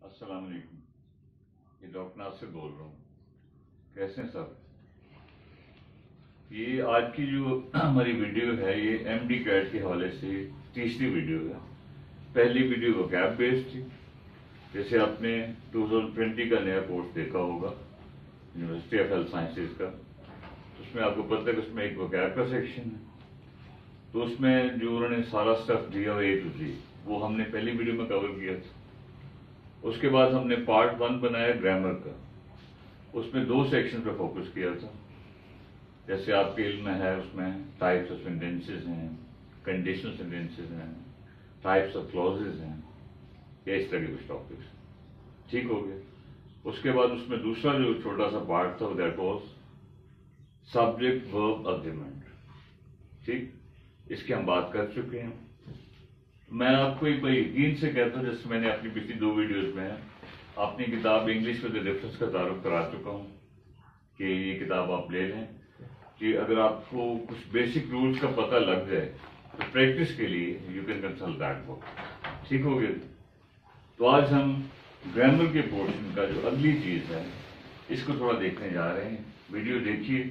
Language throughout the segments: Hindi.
अस्सलाम वालेकुम। ये डॉक्टर नासिर बोल रहा हूँ। कैसे हैं सब? ये आज की जो हमारी वीडियो है ये एमडी कैट के हवाले से तीसरी वीडियो है। पहली वीडियो वोकैब बेस्ड थी। जैसे आपने 2020 का नया कोर्स देखा होगा यूनिवर्सिटी ऑफ हेल्थ साइंसेज का, तो उसमें आपको पता है कि उसमें एक वोकैब का सेक्शन है। तो उसमें जो उन्होंने सारा स्टफ दिया हुआ A to Z वो हमने पहली वीडियो में कवर किया था। उसके बाद हमने पार्ट 1 बनाया ग्रामर का। उसमें 2 सेक्शन पे फोकस किया था। जैसे आपके इल्म में है उसमें टाइप्स ऑफ सेंटेंसेस हैं, कंडीशनल सेंटेंसेस हैं, टाइप्स ऑफ क्लॉजेज हैं, या इस तरह के कुछ टॉपिक्स। ठीक हो गए। उसके बाद उसमें दूसरा जो छोटा सा पार्ट था that was subject verb argument. ठीक, इसकी हम बात कर चुके हैं। मैं आपको एक बार यकीन से कहता हूँ, जैसे मैंने अपनी पिछली 2 वीडियोस में अपनी किताब इंग्लिश विद रेफरेंस का तारुफ करा चुका हूँ कि ये किताब आप ले लें, कि अगर आपको कुछ बेसिक रूल्स का पता लग जाए तो प्रैक्टिस के लिए you can consult that book. ठीक हो गया। तो आज हम ग्रामर के पोर्शन का जो अगली चीज है इसको थोड़ा देखने जा रहे हैं। वीडियो देखिए।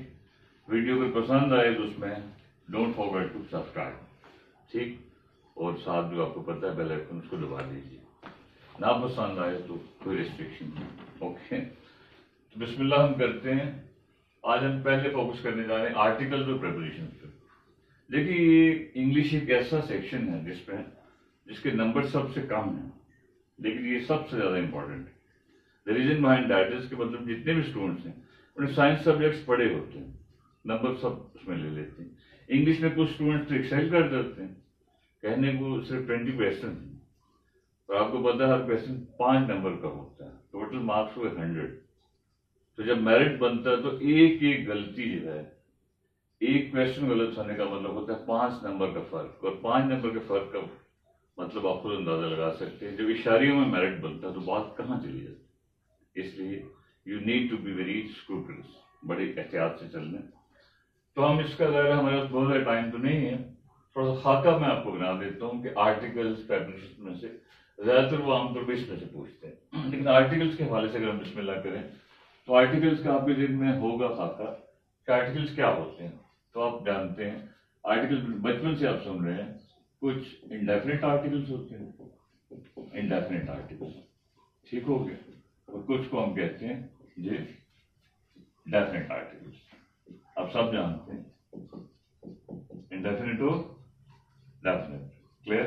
वीडियो अगर पसंद आए तो उसमें डोंट फॉरगेट टू सब्सक्राइब। ठीक, और साथ जो आपको पता है बेल आइकन उसको दबा दीजिए। ना पसंद आए तो कोई रिस्ट्रिक्शन नहीं। ओके, तो बिस्मिल्लाह हम करते हैं। आज हम पहले फोकस करने जा रहे हैं आर्टिकल्स और प्रेपोजिशन पे। देखिए ये इंग्लिश एक ऐसा सेक्शन है जिसके नंबर सबसे कम है, लेकिन ये सबसे ज्यादा इंपॉर्टेंट है। The reason behind that is कि मतलब जितने भी स्टूडेंट्स हैं उन्हें साइंस सब्जेक्ट्स पढ़े होते हैं, नंबर सब उसमें ले लेते हैं। इंग्लिश में कुछ स्टूडेंट्स तो एक्सेल कर जाते हैं, कहने को सिर्फ 20 क्वेश्चन है, और आपको पता है हर क्वेश्चन 5 नंबर का होता है, टोटल मार्क्स हुए 100। तो जब मेरिट बनता है तो एक एक गलती जो है, एक क्वेश्चन गलत होने का मतलब होता है 5 नंबर का फर्क, और 5 नंबर के फर्क का मतलब आप खुद अंदाजा लगा सकते हैं। जब इशारियों में मेरिट बनता है तो बात कहाँ चली जाती है। इसलिए you need to be very scrupulous, बड़े एहतियात से चलना। तो हम इसका ज़रा हमारे पास बहुत ज़्यादा टाइम तो नहीं है, थोड़ा सा खाका मैं आपको बना देता हूँ कि आर्टिकल्स प्रेपोजिशन में से ज़्यादातर वो आमतौर पर इसमें से पूछते हैं, लेकिन आर्टिकल्स के हवाले से अगर हम बिस्मिल्लाह करें तो आर्टिकल्स का आपके दिन में होगा खाका कि आर्टिकल्स क्या होते हैं। तो आप जानते हैं आर्टिकल बचपन से आप सुन रहे हैं, कुछ इंडेफिनिट आर्टिकल्स होते हैं, इंडेफिनिट आर्टिकल्स। ठीक हो गया। और कुछ को हम कहते हैं जी डेफिनेट आर्टिकल्स। आप सब जानते हैं इंडेफिनिट हो डेफिनेट। क्लियर।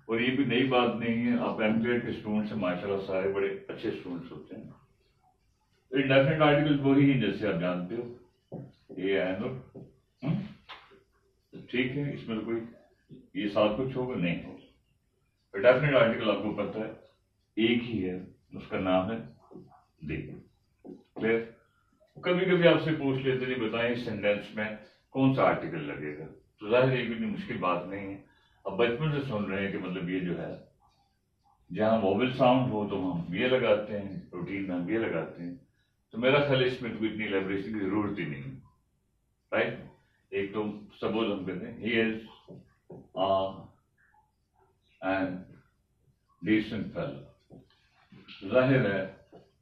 और ये भी नई बात नहीं है, आप एमग्रेड के स्टूडेंट्स हैं माशाल्लाह, सारे बड़े अच्छे स्टूडेंट्स होते हैं। तो इंडेफिनिट आर्टिकल्स वही हैं जैसे आप जानते हो ए एंड और। ठीक है, इसमें तो कोई ये साथ कुछ होगा नहीं होगा। डेफिनेट आर्टिकल आपको पता है एक ही है, उसका नाम है दे। क्लियर। कभी कभी आपसे पूछ लेते हैं बताएं इस सेंटेंस में कौन सा आर्टिकल लगेगा, तो जाहिर है इतनी मुश्किल बात नहीं है। अब बचपन से सुन रहे हैं कि मतलब ये जो है जहां वोवेल साउंड हो तो हम ये लगाते हैं, रूटीन में हम ये लगाते हैं। तो मेरा ख्याल इसमें तो इतनी एलेबोरेशन की जरूरत ही नहीं है। राइट। एक तो सपोज हम कहते हैं he is and decent fellow. जाहिर है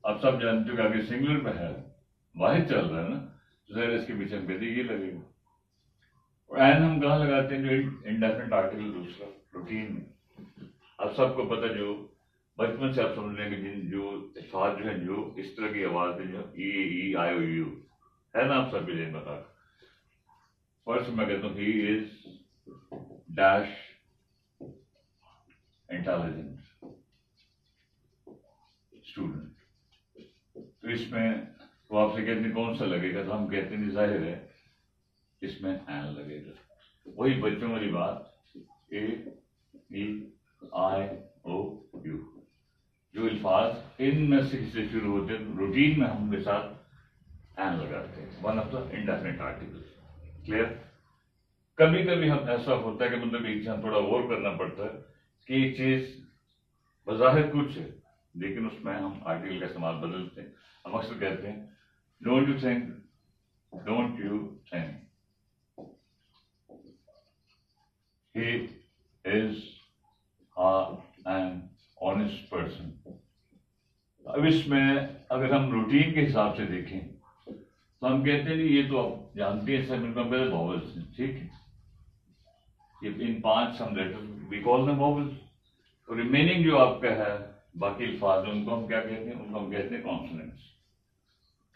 आप सब जानते हो कि आगे सिंगुलर में है, वाहिद चल रहा है ना, तो जाहिर है इसके पीछे हम कहते हैं ये लगेगा। और एन हम कहाँ लगाते हैं, जो इंडेफिनिट आर्टिकल दूसरा रूटीन में। आप सबको पता जो बचपन से आप समझ लेंगे जिन जो अल्फाज जो है जो इस तरह की आवाज है जो ई आई ओ यू है ना, आप सब भी बता। फर्स्ट मैं कहता हूँ he is dash intelligent student. तो इसमें वो आपसे कहते हैं कौन सा लगेगा, तो हम कहते हैं जाहिर है इसमें एन लगेगा। वही बच्चों वाली बात, ए ई आई ओ यू। जो अल्फाज इनमें से शुरू होते हैं रूटीन में हम उनके साथ एन लगाते हैं, one of the indefinite article. Clear. कभी कभी हम ऐसा होता है कि मतलब एक चीज थोड़ा और करना पड़ता है कि एक चीज बज़ाहिर कुछ है लेकिन उसमें हम आर्टिकल का इस्तेमाल बदलते हैं। हम अक्सर कहते हैं don't you think, don't you think he is an honest person। इसमें अगर हम रूटीन के हिसाब से देखें तो हम कहते हैं ये तो आप जानते हैं सब पहले वॉवल्स हैं, ठीक है। ये इन 5 some letters we call them vowels, और रिमेनिंग जो आपका है बाकी अल्फाज उनको हम क्या कहते हैं, उनको हम कहते हैं कॉन्सोनेंट्स।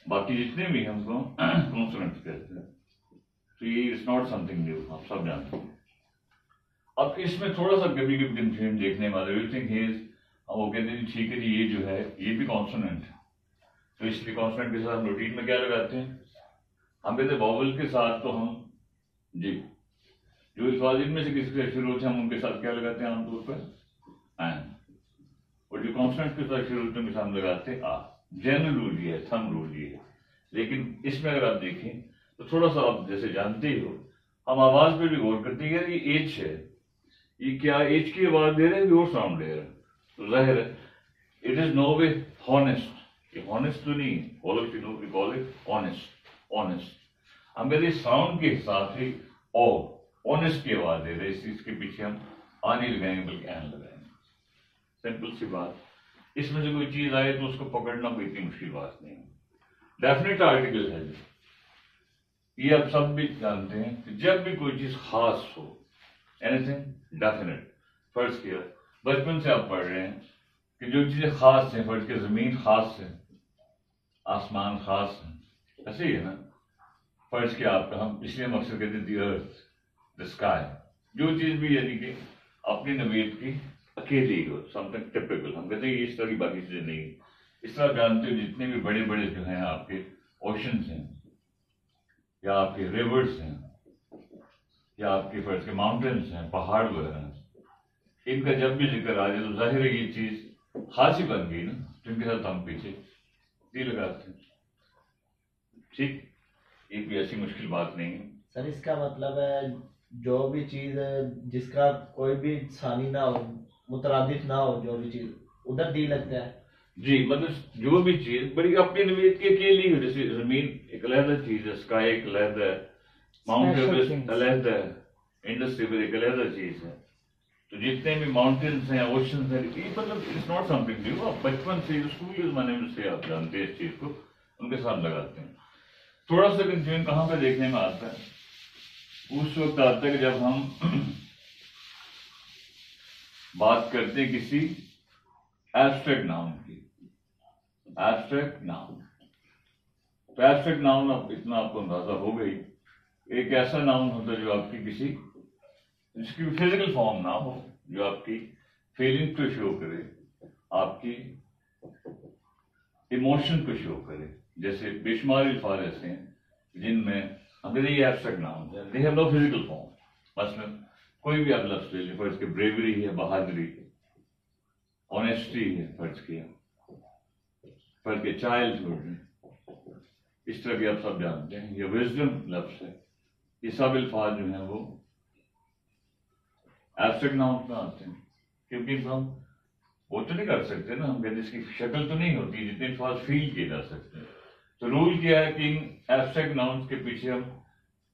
बाकी जितने भी हैं उनको कॉन्सोनेंट्स कहते हैं। तो ये इट्स नॉट समथिंग न्यू, आप सब जानते हैं। अब इसमें थोड़ा सा कभी कभी कंफ्यूजन देखने वाले विल थिंक इज, वो कहते हैं ठीक है जी ये जो है ये भी कॉन्सोनेंट है, तो इसलिए कॉन्सोनेंट के साथ हम रूटीन में क्या लगाते हैं, हम कहते हैं वॉवल के साथ तो हम जी जो अल्फाज इनमें से किसी से शुरू होते हैं हम उनके साथ क्या लगाते हैं आमतौर पर एन, और जो कॉन्सोनेंट के साथ शुरू होते हैं उनके साथ हम लगाते हैं आ। जनरल रूल ये है, थंब रूल ये है। लेकिन इसमें अगर आप देखें तो थोड़ा सा आप जैसे जानते ही हो, हम आवाज पे भी गौर करते हैं कि ये एच है, ये क्या एच की आवाज दे रहे हैं और साउंड दे रहा है, तो जाहिर है it is no way honest. ये हॉनेस्ट तो नहीं है, all of you know we call it honest. Honest हम कहते हैं साउंड के हिसाब से ओ ऑनेस्ट की आवाज दे रहे हैं, इस चीज के पीछे हम आ नहीं लगाएंगे बल्कि एन लगाएंगे। सिंपल सी बात। इसमें से कोई चीज आए तो उसको पकड़ना कोई इतनी मुश्किल बात नहीं है। डेफिनेट आर्टिकल है जो, ये आप सब भी जानते हैं कि जब भी कोई चीज खास हो, एनीथिंग डेफिनेट, फर्ज किया बचपन से आप पढ़ रहे हैं कि जो चीजें खास हैं, फर्ज की जमीन खास है, आसमान खास है, ऐसे ही है ना। फर्ज किया आपका, हम इसलिए हम अक्सर कहते हैं द अर्थ, द स्काई, जो चीज भी यानी कि अपनी नवीयत की अकेली हो, समथिंग टिपिकल, हम कहते हैं इस तरह की बाकी चीजें नहीं। इस तरह जानते हो जितने भी बड़े बड़े जो हैं आपके ओशंस हैं या आपके रिवर्स हैं या आपके फर्ज के माउंटेन्स हैं, पहाड़ वगैरह हैं, इनका जब भी जिक्र आ जाए तो जाहिर है ये चीज खास ही बन गई ना, जिनके साथ हम पीछे दी लगाते हैं। ठीक, ये कोई ऐसी मुश्किल बात नहीं है सर। इसका मतलब है जो भी चीज जिसका कोई भी सानी ना हो, मुतरादिफ ना हो, जो भी चीज उधर दी लगता है जी। मतलब जो भी चीज बड़ी अपनी नवीयत की अकेली हो, जैसे जमीन एक अलग चीज है, स्काई एक अलग है, माउंट एवरेस्ट अलग है, इंडस रिवर एक अलग चीज है। तो जितने भी माउंटेन्स हैं, ओशंस हैं, ये मतलब इट्स नॉट समथिंग न्यू। आप बचपन से स्कूल के जमाने में से आप जानते हैं इस चीज को, उनके साथ लगाते हैं। थोड़ा सा कंफ्यूजन कहाँ पे देखने में आता है, उस वक्त आता है कि जब हम बात करते हैं किसी एब्स्ट्रैक्ट नाउन की। एब्स्ट्रैक्ट नाउन, तो एब्स्ट्रैक्ट नाउन अब इतना आपको अंदाजा हो गई, एक ऐसा नाउन होता है जो आपकी किसी जिसकी फिजिकल फॉर्म ना हो, जो आपकी फीलिंग को शो करे, आपकी इमोशन को शो करे। जैसे बेशुमार अल्फाज ऐसे हैं जिनमें हम कहते हैं ये एब्स्ट्रैक्ट नाउन है, they have no physical form. मसलन कोई भी आप लफ्ज ले लीजिए, फर्ज के ब्रेवरी है, बहादुरी, ऑनेस्टी है, फर्ज किया फर्ज के चाइल्डहुड, इस तरह के आप सब जानते हैं। ये विजडम लफ्ज है, ये सब अल्फाज जो हैं वो एब्स्ट्रैक्ट नाउन में आते हैं, क्योंकि हम वो तो नहीं कर सकते ना, हम कहते इसकी शक्ल तो नहीं होती जितने अल्फाज फील किए जा सकते हैं। तो रूल क्या है कि इन एब्स्ट्रैक्ट नाउन्स के पीछे हम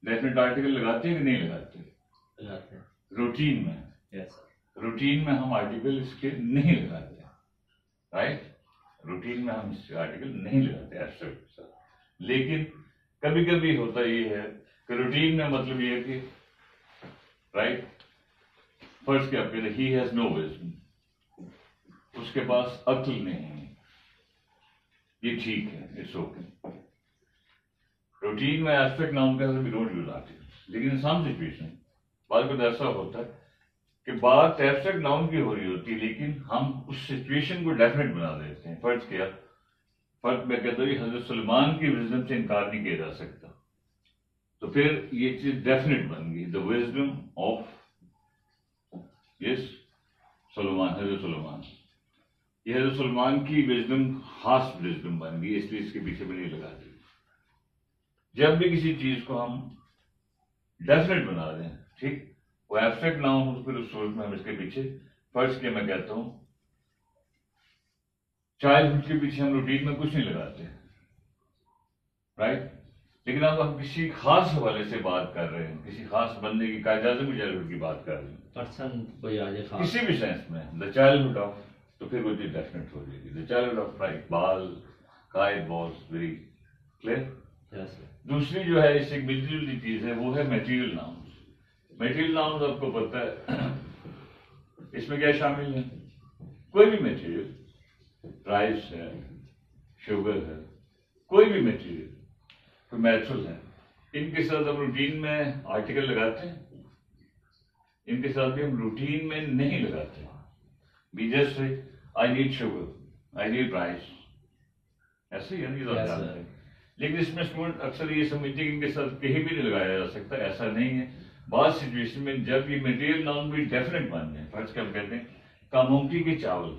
डेफिनेट आर्टिकल लगाते हैं कि नहीं लगाते? लगाते हैं रूटीन में। यस, रूटीन में हम आर्टिकल इसके नहीं लगाते, राइट। रूटीन में हम इसके आर्टिकल नहीं लगाते एब्स्ट्रैक्ट के साथ। लेकिन कभी कभी होता ये है कि रूटीन में मतलब ये है कि राइट, फर्स्ट क्या कहते हैं, ही हैज नो विजडम, उसके पास अक्ल नहीं है, ये ठीक है, इट्स ओके। रूटीन में एब्स्ट्रैक्ट नाउन का वी डोंट यूज आर्टिकल। लेकिन इन सम सिचुएशन बाद में ऐसा होता है कि बात एब्स्ट्रैक्ट नाउन की हो रही होती है, लेकिन हम उस सिचुएशन को डेफिनेट बना देते हैं। फर्ज किया, फर्क मैं कहता हूँ हजरत सुलेमान की विजडम से इनकार नहीं किया जा सकता, तो फिर ये चीज डेफिनेट बन गई, the wisdom of yes Suleman, हजरत सुलेमान। ये हजरत सुलेमान की विजडम खास विजडम बन गई, इसलिए इसके पीछे भी नहीं लगा दी। जब भी किसी चीज को हम डेफिनेट बना दें, ठीक, वो एब्स्ट्रैक्ट नाउन हो, फिर उस सूरत में हम इसके पीछे फर्ज के मैं कहता हूं चाइल्डहुड के पीछे हम रूटीन में कुछ नहीं लगाते, राइट। लेकिन अब हम किसी खास हवाले से बात कर रहे हैं, किसी खास बंदे की कायद-ए-आज़म चाइल्डहुड की बात कर रहे हैं, पर्सन कोई आ जाए किसी भी सेंस में, द चाइल्डहुड ऑफ तो फिर वो चीज डेफिनेट हो जाएगी। The child of Iqbal Quaid was very clear. दूसरी जो है इससे मिलती जुलती चीज है वो है मटेरियल नाउन्स। मटेरियल नाउन्स आपको पता है इसमें क्या शामिल है, कोई भी मटेरियल, राइस है, शुगर है, कोई भी मटेरियल तो नेचुरल है, इनके साथ हम रूटीन में आर्टिकल लगाते हैं, इनके साथ भी हम रूटीन में नहीं लगाते। We just say I need sugar, I need rice, ऐसे ही है, ये तो आप जानते हैं। लेकिन इसमें स्टूडेंट अक्सर ये समझते हैं कि इनके साथ कहीं भी नहीं लगाया जा सकता, ऐसा नहीं है। बाद सिचुएशन में जब ये मटेरियल नाउन भी डेफिनेट बन जाए, फर्ज के हम कहते हैं कामोंकी के चावल,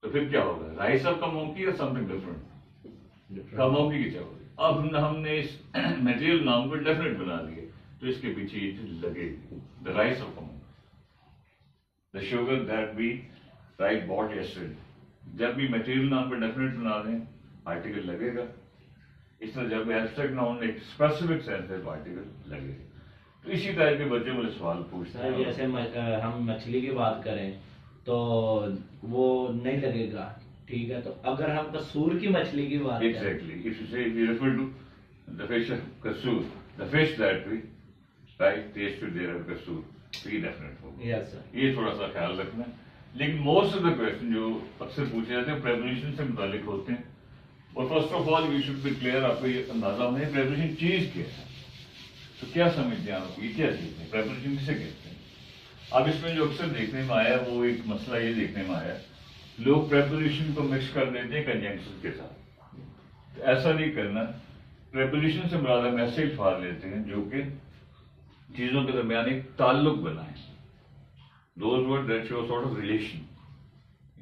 तो फिर क्या होगा, राइस ऑफ कामोंकी या समथिंग डिफरेंट, कामोंकी के चावल। अब हमने इस मटेरियल नाउन को डेफिनेट बना दिया, तो इसके पीछे ये चीज लगेगी, द राइस ऑफ कामोंकी, the sugar that we right bought yesterday. जब भी मटेरियल नाउन को डेफिनेट बना दें आर्टिकल लगेगा। इस तरह जब एब्स्ट्रैक्ट नाउन एक स्पेसिफिक सेंस है आर्टिकल लगेगा। तो इसी तरह के बच्चे मुझे सवाल पूछते हैं, जैसे हम मछली की बात करें तो वो नहीं लगेगा, ठीक है। तो अगर हम कसूर की मछली की बात exactly, if you say we refer to the fish Kasur, the fish that we right tested there Kasur, तो ये डेफिनेट होगा। यस सर, ये थोड़ा सा ख्याल रखना। लेकिन मोस्ट ऑफ द क्वेश्चन जो अक्सर पूछे जाते हैं प्रेपरेशन से मुतालिक होते हैं। और first of all you should be clear, आपको ये अंदाजा होना है प्रेपरेशन चीज क्या है। तो क्या समझते हैं आप, ये क्या चीज है, प्रेपरेशन किसे कहते हैं। अब इसमें जो अक्सर देखने में आया वो एक मसला ये देखने में आया, लोग प्रेपरेशन को मिक्स कर देते हैं कंजंक्शन के साथ। तो ऐसा नहीं करना। प्रेपरेशन से मुराद हम ऐसे अल्फाज लेते हैं जो कि चीजों के दरमियान एक ताल्लुक बनाए, those word that show sort of relation.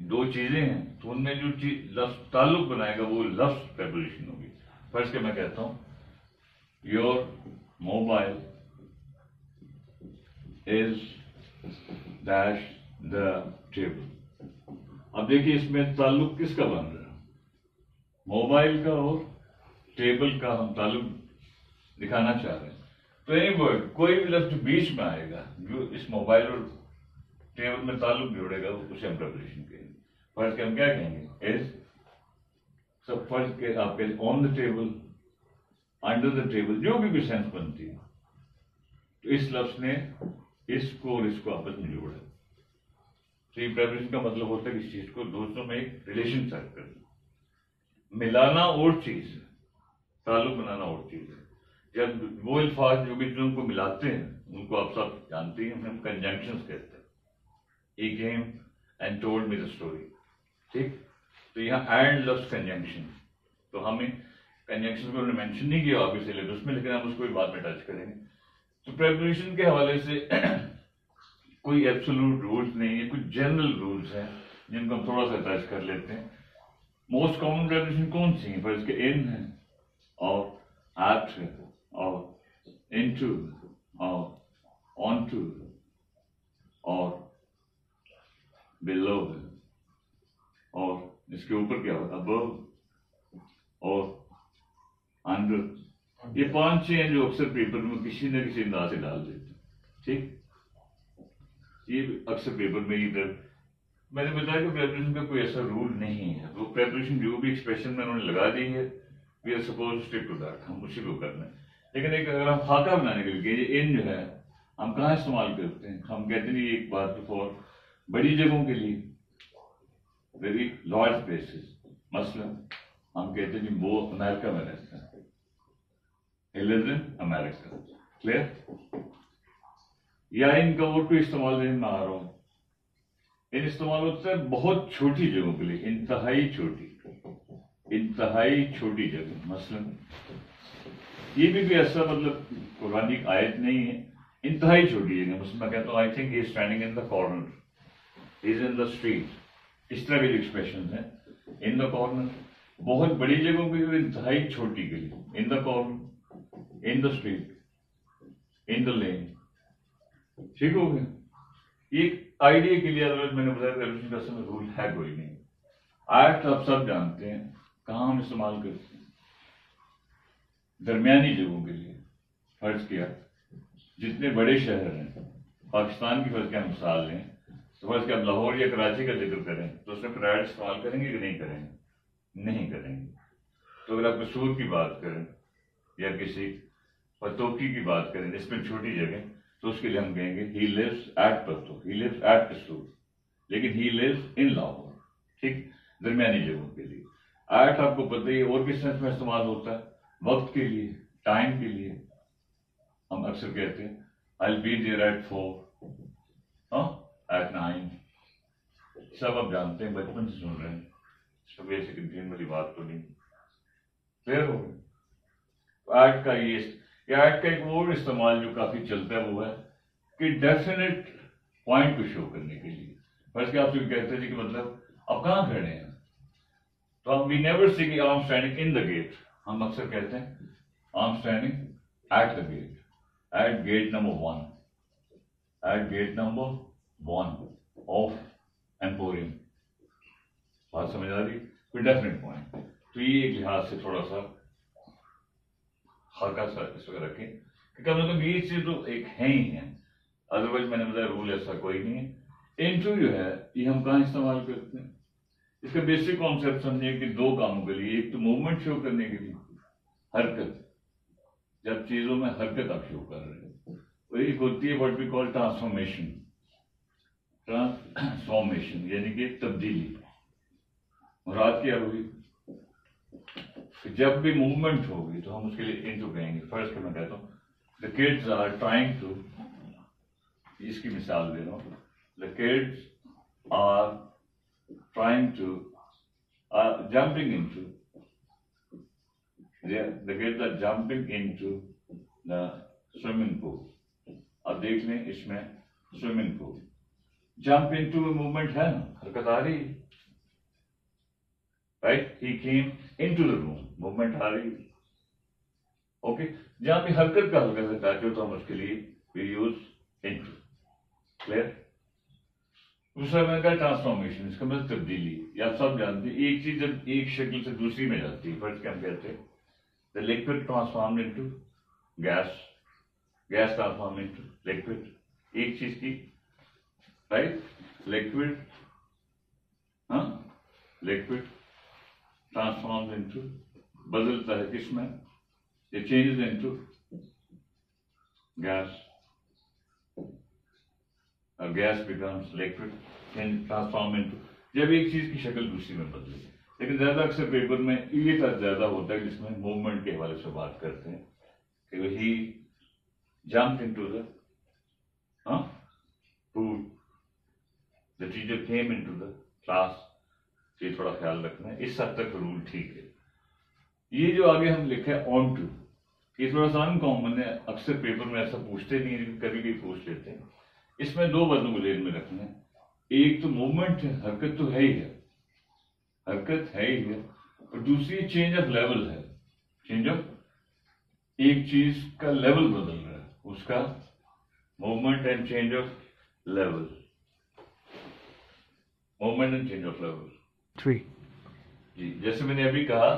दो चीजें हैं तो उनमें जो चीज लफ्ज ताल्लुक बनाएगा वो लफ्ज प्रेपरेशन होगी। फर्स्ट के मैं कहता हूं your mobile is dash the table. अब देखिए इसमें ताल्लुक किसका बन रहा है, मोबाइल का और टेबल का हम ताल्लुक दिखाना चाह रहे हैं। तो एनी वर्ड कोई भी लफ्ज बीच में आएगा जो इस मोबाइल और टेबल में ताल्लुक जोड़ेगा उसे हम प्रेपरेशन कहेंगे। फर्ज के हम क्या कहेंगे, इज, सब फर्ज के आप कहें on the table, under the table, जो भी सेंस बनती है। तो इस लफ्ज ने इसको और इसको आपस में जोड़ा। तो ये प्रेपरेशन का मतलब होता है कि इस चीज को दोस्तों में एक रिलेशन सेट करना। मिलाना और चीज है, ताल्लुक बनाना और चीज है। जब वो अल्फाज जो भी उनको मिलाते हैं उनको आप सब जानते हैं, हम कंजंक्शंस कहते हैं। He came and told me the story, ठीक। तो यहाँ एंड लफ्ज कंजंक्शन, तो हमें कंजंक्शन को हमने मेंशन नहीं किया ऑब्वियस सिलेबस में, लेकिन हम उसको भी बाद में टच करेंगे। तो प्रेपरेशन के हवाले से कोई एब्सोल्यूट रूल्स नहीं है, कुछ जनरल रूल्स हैं जिनको हम थोड़ा सा टच कर लेते हैं। मोस्ट कॉमन प्रेपरेशन कौन सी है, फर्स्ट के इन है और एट है और इनटू और ऑनटू और बिलो है और इसके ऊपर क्या होगा, अबव और अंडर। ये 5-6 हैं जो अक्सर पेपर में किसी न किसी अंदाज से डाल देते हैं, ठीक। ये अक्सर पेपर में इधर मैंने बताया कि प्रेपरेशन का कोई ऐसा रूल नहीं है। वो प्रेपरेशन जो भी एक्सप्रेशन में उन्होंने लगा दी है, we are suppose stick to that, हम उसी को करना है। लेकिन एक अगर हम खाका बनाने के लिए ये इन जो है हम कहाँ इस्तेमाल करते हैं, हम कहते हैं एक बात फॉर बड़ी जगहों के लिए, वेरी लार्ज प्लेसेस, मसलन हम कहते हैं वो अमेरिका में रहता है, he lives in America, clear. या इनका और कोई इस्तेमाल नहीं मैं आ रहा हूं, इन इस्तेमाल होता है बहुत छोटी जगहों के लिए, इंतहाई छोटी जगह। मसलन ये भी ऐसा मतलब कुरानी आयत नहीं है, इंतहाई छोटी जगह। मसलन मैं कहता हूँ I think he is standing in the corner, is in the street, इस तरह के जो एक्सप्रेशन है, इन द कॉर्नर। बहुत बड़ी जगहों के लिए इंतहाई छोटी के लिए, in the corner, in the street, in the lane, ठीक हो गया। एक आइडिया के लिए अगर मैंने बताया प्रेपरेशन का समय रूल है कोई नहीं। एट आप सब जानते हैं कहाँ हम इस्तेमाल करते हैं, दरमियानी जगहों के लिए। फर्ज किया जितने बड़े शहर हैं, पाकिस्तान की फर्ज क्या मिसाल लें सपोज कि आप लाहौर या कराची का जिक्र करें तो उसमें प्राइड इस्तेमाल करेंगे कि नहीं करेंगे? नहीं करेंगे। तो अगर आप कसूर की बात करें या किसी पतोकी की बात करें जिसमें छोटी जगह, तो उसके लिए हम कहेंगे ही लिव्स एट पतो, ही लिव्स एट कसूर, लेकिन ही लिव्स इन लाहौर। ठीक, दरमियानी जगहों के लिए एट आपको पता ही है। और किस सेंस में इस्तेमाल होता है? वक्त के लिए, टाइम के लिए। हम अक्सर कहते हैं I will be there at 4, at 9। सब आप जानते हैं, बचपन से सुन रहे हैं, सब ऐसे कंफ्यूजन वाली बात तो नहीं। क्लियर हो गया? एट का ये एट का एक और इस्तेमाल जो काफी चलता है वो है कि डेफिनेट पॉइंट को शो करने के लिए। फर्स्ट के आप कहते हैं कि मतलब आप कहाँ खड़े हैं, तो हम वी नेवर से कि I am standing in the gate, हम अक्सर कहते हैं I am standing at the gate, at gate number 1, at gate number 1 of emporium. बात समझ आ रही? कोई डेफिनेट पॉइंट। तो ये एक लिहाज से थोड़ा सा हल्का सा इस वगैरह रखें कि कम से कम ये चीज तो एक है ही है, अदरवाइज मैंने बताया रूल ऐसा कोई नहीं है। इनटू जो है ये हम कहाँ इस्तेमाल करते हैं? इसका बेसिक कॉन्सेप्ट समझिए कि दो कामों के लिए, एक तो मूवमेंट शो करने के लिए, हरकत, जब चीजों में हरकत आप शो कर रहे हो, और एक होती है what we call transformation. Transformation यानी कि तब्दीली। मुराद क्या हुई? जब भी मूवमेंट होगी तो हम उसके लिए इनटू कहेंगे। फर्स्ट मैं कहता हूँ the kids are trying to, इसकी मिसाल दे रहा हूँ, the kids are trying to jumping into the kids are jumping into the swimming pool। अब देख लें इसमें swimming pool, jump into movement है ना, हरकत आ रही, right? He came into the room, movement आ रही। ओके, जहां पे हरकत का हल्का सा टच हो तो हम उसके लिए वी यूज इनटू। क्लियर? दूसरा मैंने कहा ट्रांसफॉर्मेशन, इसका मतलब तब्दीली। या आप सब जानते हैं एक चीज जब एक शक्ल से दूसरी में जाती है, फर्स्ट क्या हम कहते हैं the liquid transform into gas, gas transform into liquid, एक चीज की, राइट? लिक्विड, हाँ, लिक्विड ट्रांसफॉर्म इनटू, बदलता है किसमें? ये changes into gas, gas becomes liquid and transform into, जब एक चीज की शक्ल दूसरी में बदले। लेकिन ज्यादा अक्सर पेपर में ये टच ज्यादा होता है जिसमें मूवमेंट के हवाले से बात करते हैं कि he jumped into the pool, the teacher came into the class. ये थोड़ा ख्याल रखना है, इस हद तक रूल ठीक है। ये जो आगे हम लिखा है ऑन टू, ये थोड़ा सा अनकॉमन है, अक्सर पेपर में ऐसा पूछते नहीं, लेकिन कभी भी पूछ लेते हैं। इसमें दो बातों को ध्यान में रखना है, एक तो मूवमेंट है, हरकत तो है ही है, हरकत है ही है, और दूसरी चेंज ऑफ लेवल है, चेंज ऑफ, एक चीज का लेवल बदल रहा है, उसका movement and change of level, movement and change of level. 3 जी, जैसे मैंने अभी कहा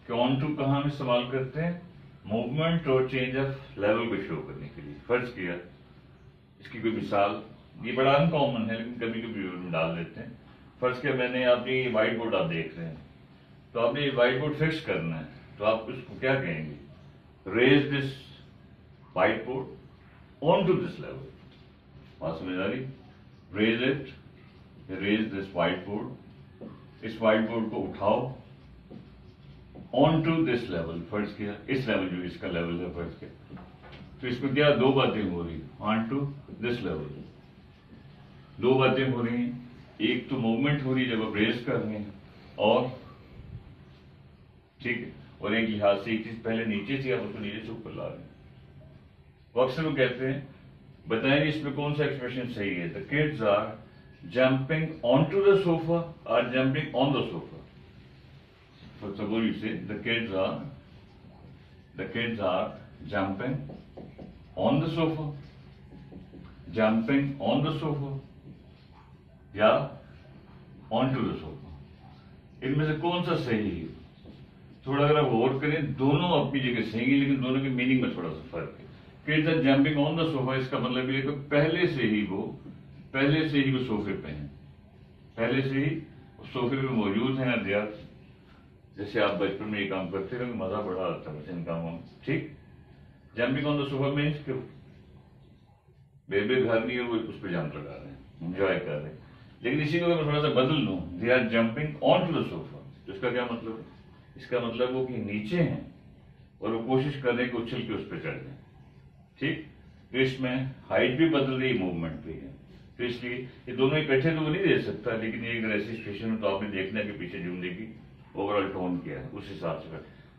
कि ऑन टू कहाँ हम इस्तेमाल करते हैं? मूवमेंट और चेंज ऑफ लेवल को शो करने के लिए। फर्ज किया, इसकी कोई मिसाल, ये बड़ा अनकॉमन है लेकिन कभी कभी डाल देते हैं। फर्ज किया मैंने अपनी व्हाइट बोर्ड आप देख रहे हैं, तो आपने ये व्हाइट बोर्ड फिक्स करना है, तो आप उसको क्या कहेंगे? Raise this white board on to this level. बात समझ आ रही? Raise it, raise this white board, इस व्हाइट बोर्ड को उठाओ ऑन टू दिस लेवल। फर्ज किया इस लेवल जो इसका लेवल है, फर्ज किया, तो इसमें क्या दो बातें हो रही, ऑन टू दिस लेवल, दो बातें हो रही हैं। एक तो मूवमेंट हो रही है जब आप रेस कर रहे हैं, और ठीक है, और एक लिहाज से एक चीज पहले नीचे थी आप उसको नीचे से ऊपर ला रहे हैं। वो अक्सर वो कहते हैं, बताएंगे इसमें कौन सा एक्सप्रेशन सही है? The kids are jumping on to the sofa are jumping on the sofa. So suppose you say the kids are jumping on the sofa, jumping on the sofa, या onto the sofa। इनमें से कौन सा सही है? थोड़ा अगर आप गौर करें, दोनों अपनी जगह सही है, लेकिन दोनों के मीनिंग में थोड़ा सा फर्क है। Kids are jumping on the sofa, इसका मतलब ये कि पहले से ही वो पहले से ही वो सोफे पे हैं, पहले से ही सोफे पे मौजूद हैं अध्यात। जैसे आप बचपन में ये काम करते रहे, मजा बड़ा आता है इन कामों में। ठीक, jumping on the sofa means कि बेबे घर नहीं है, वो उस पर जंप लगा रहे हैं, एंजॉय कर रहे हैं। लेकिन इसी को मैं थोड़ा सा बदल लूँ, they are jumping on to the sofa, तो इसका क्या मतलब है? इसका मतलब वो कि नीचे हैं और वो कोशिश कर रहे हैं कि उछल के उस पर चढ़ जाए। ठीक, तो इसमें हाइट भी बदल रही, मूवमेंट भी है, तो इसलिए ये दोनों इकट्ठे तो वो नहीं दे सकता, लेकिन एक ऐसी सिचुएशन में तो आपने देखना है कि पीछे जिंदगी ओवरऑल टोन किया है, उस हिसाब से।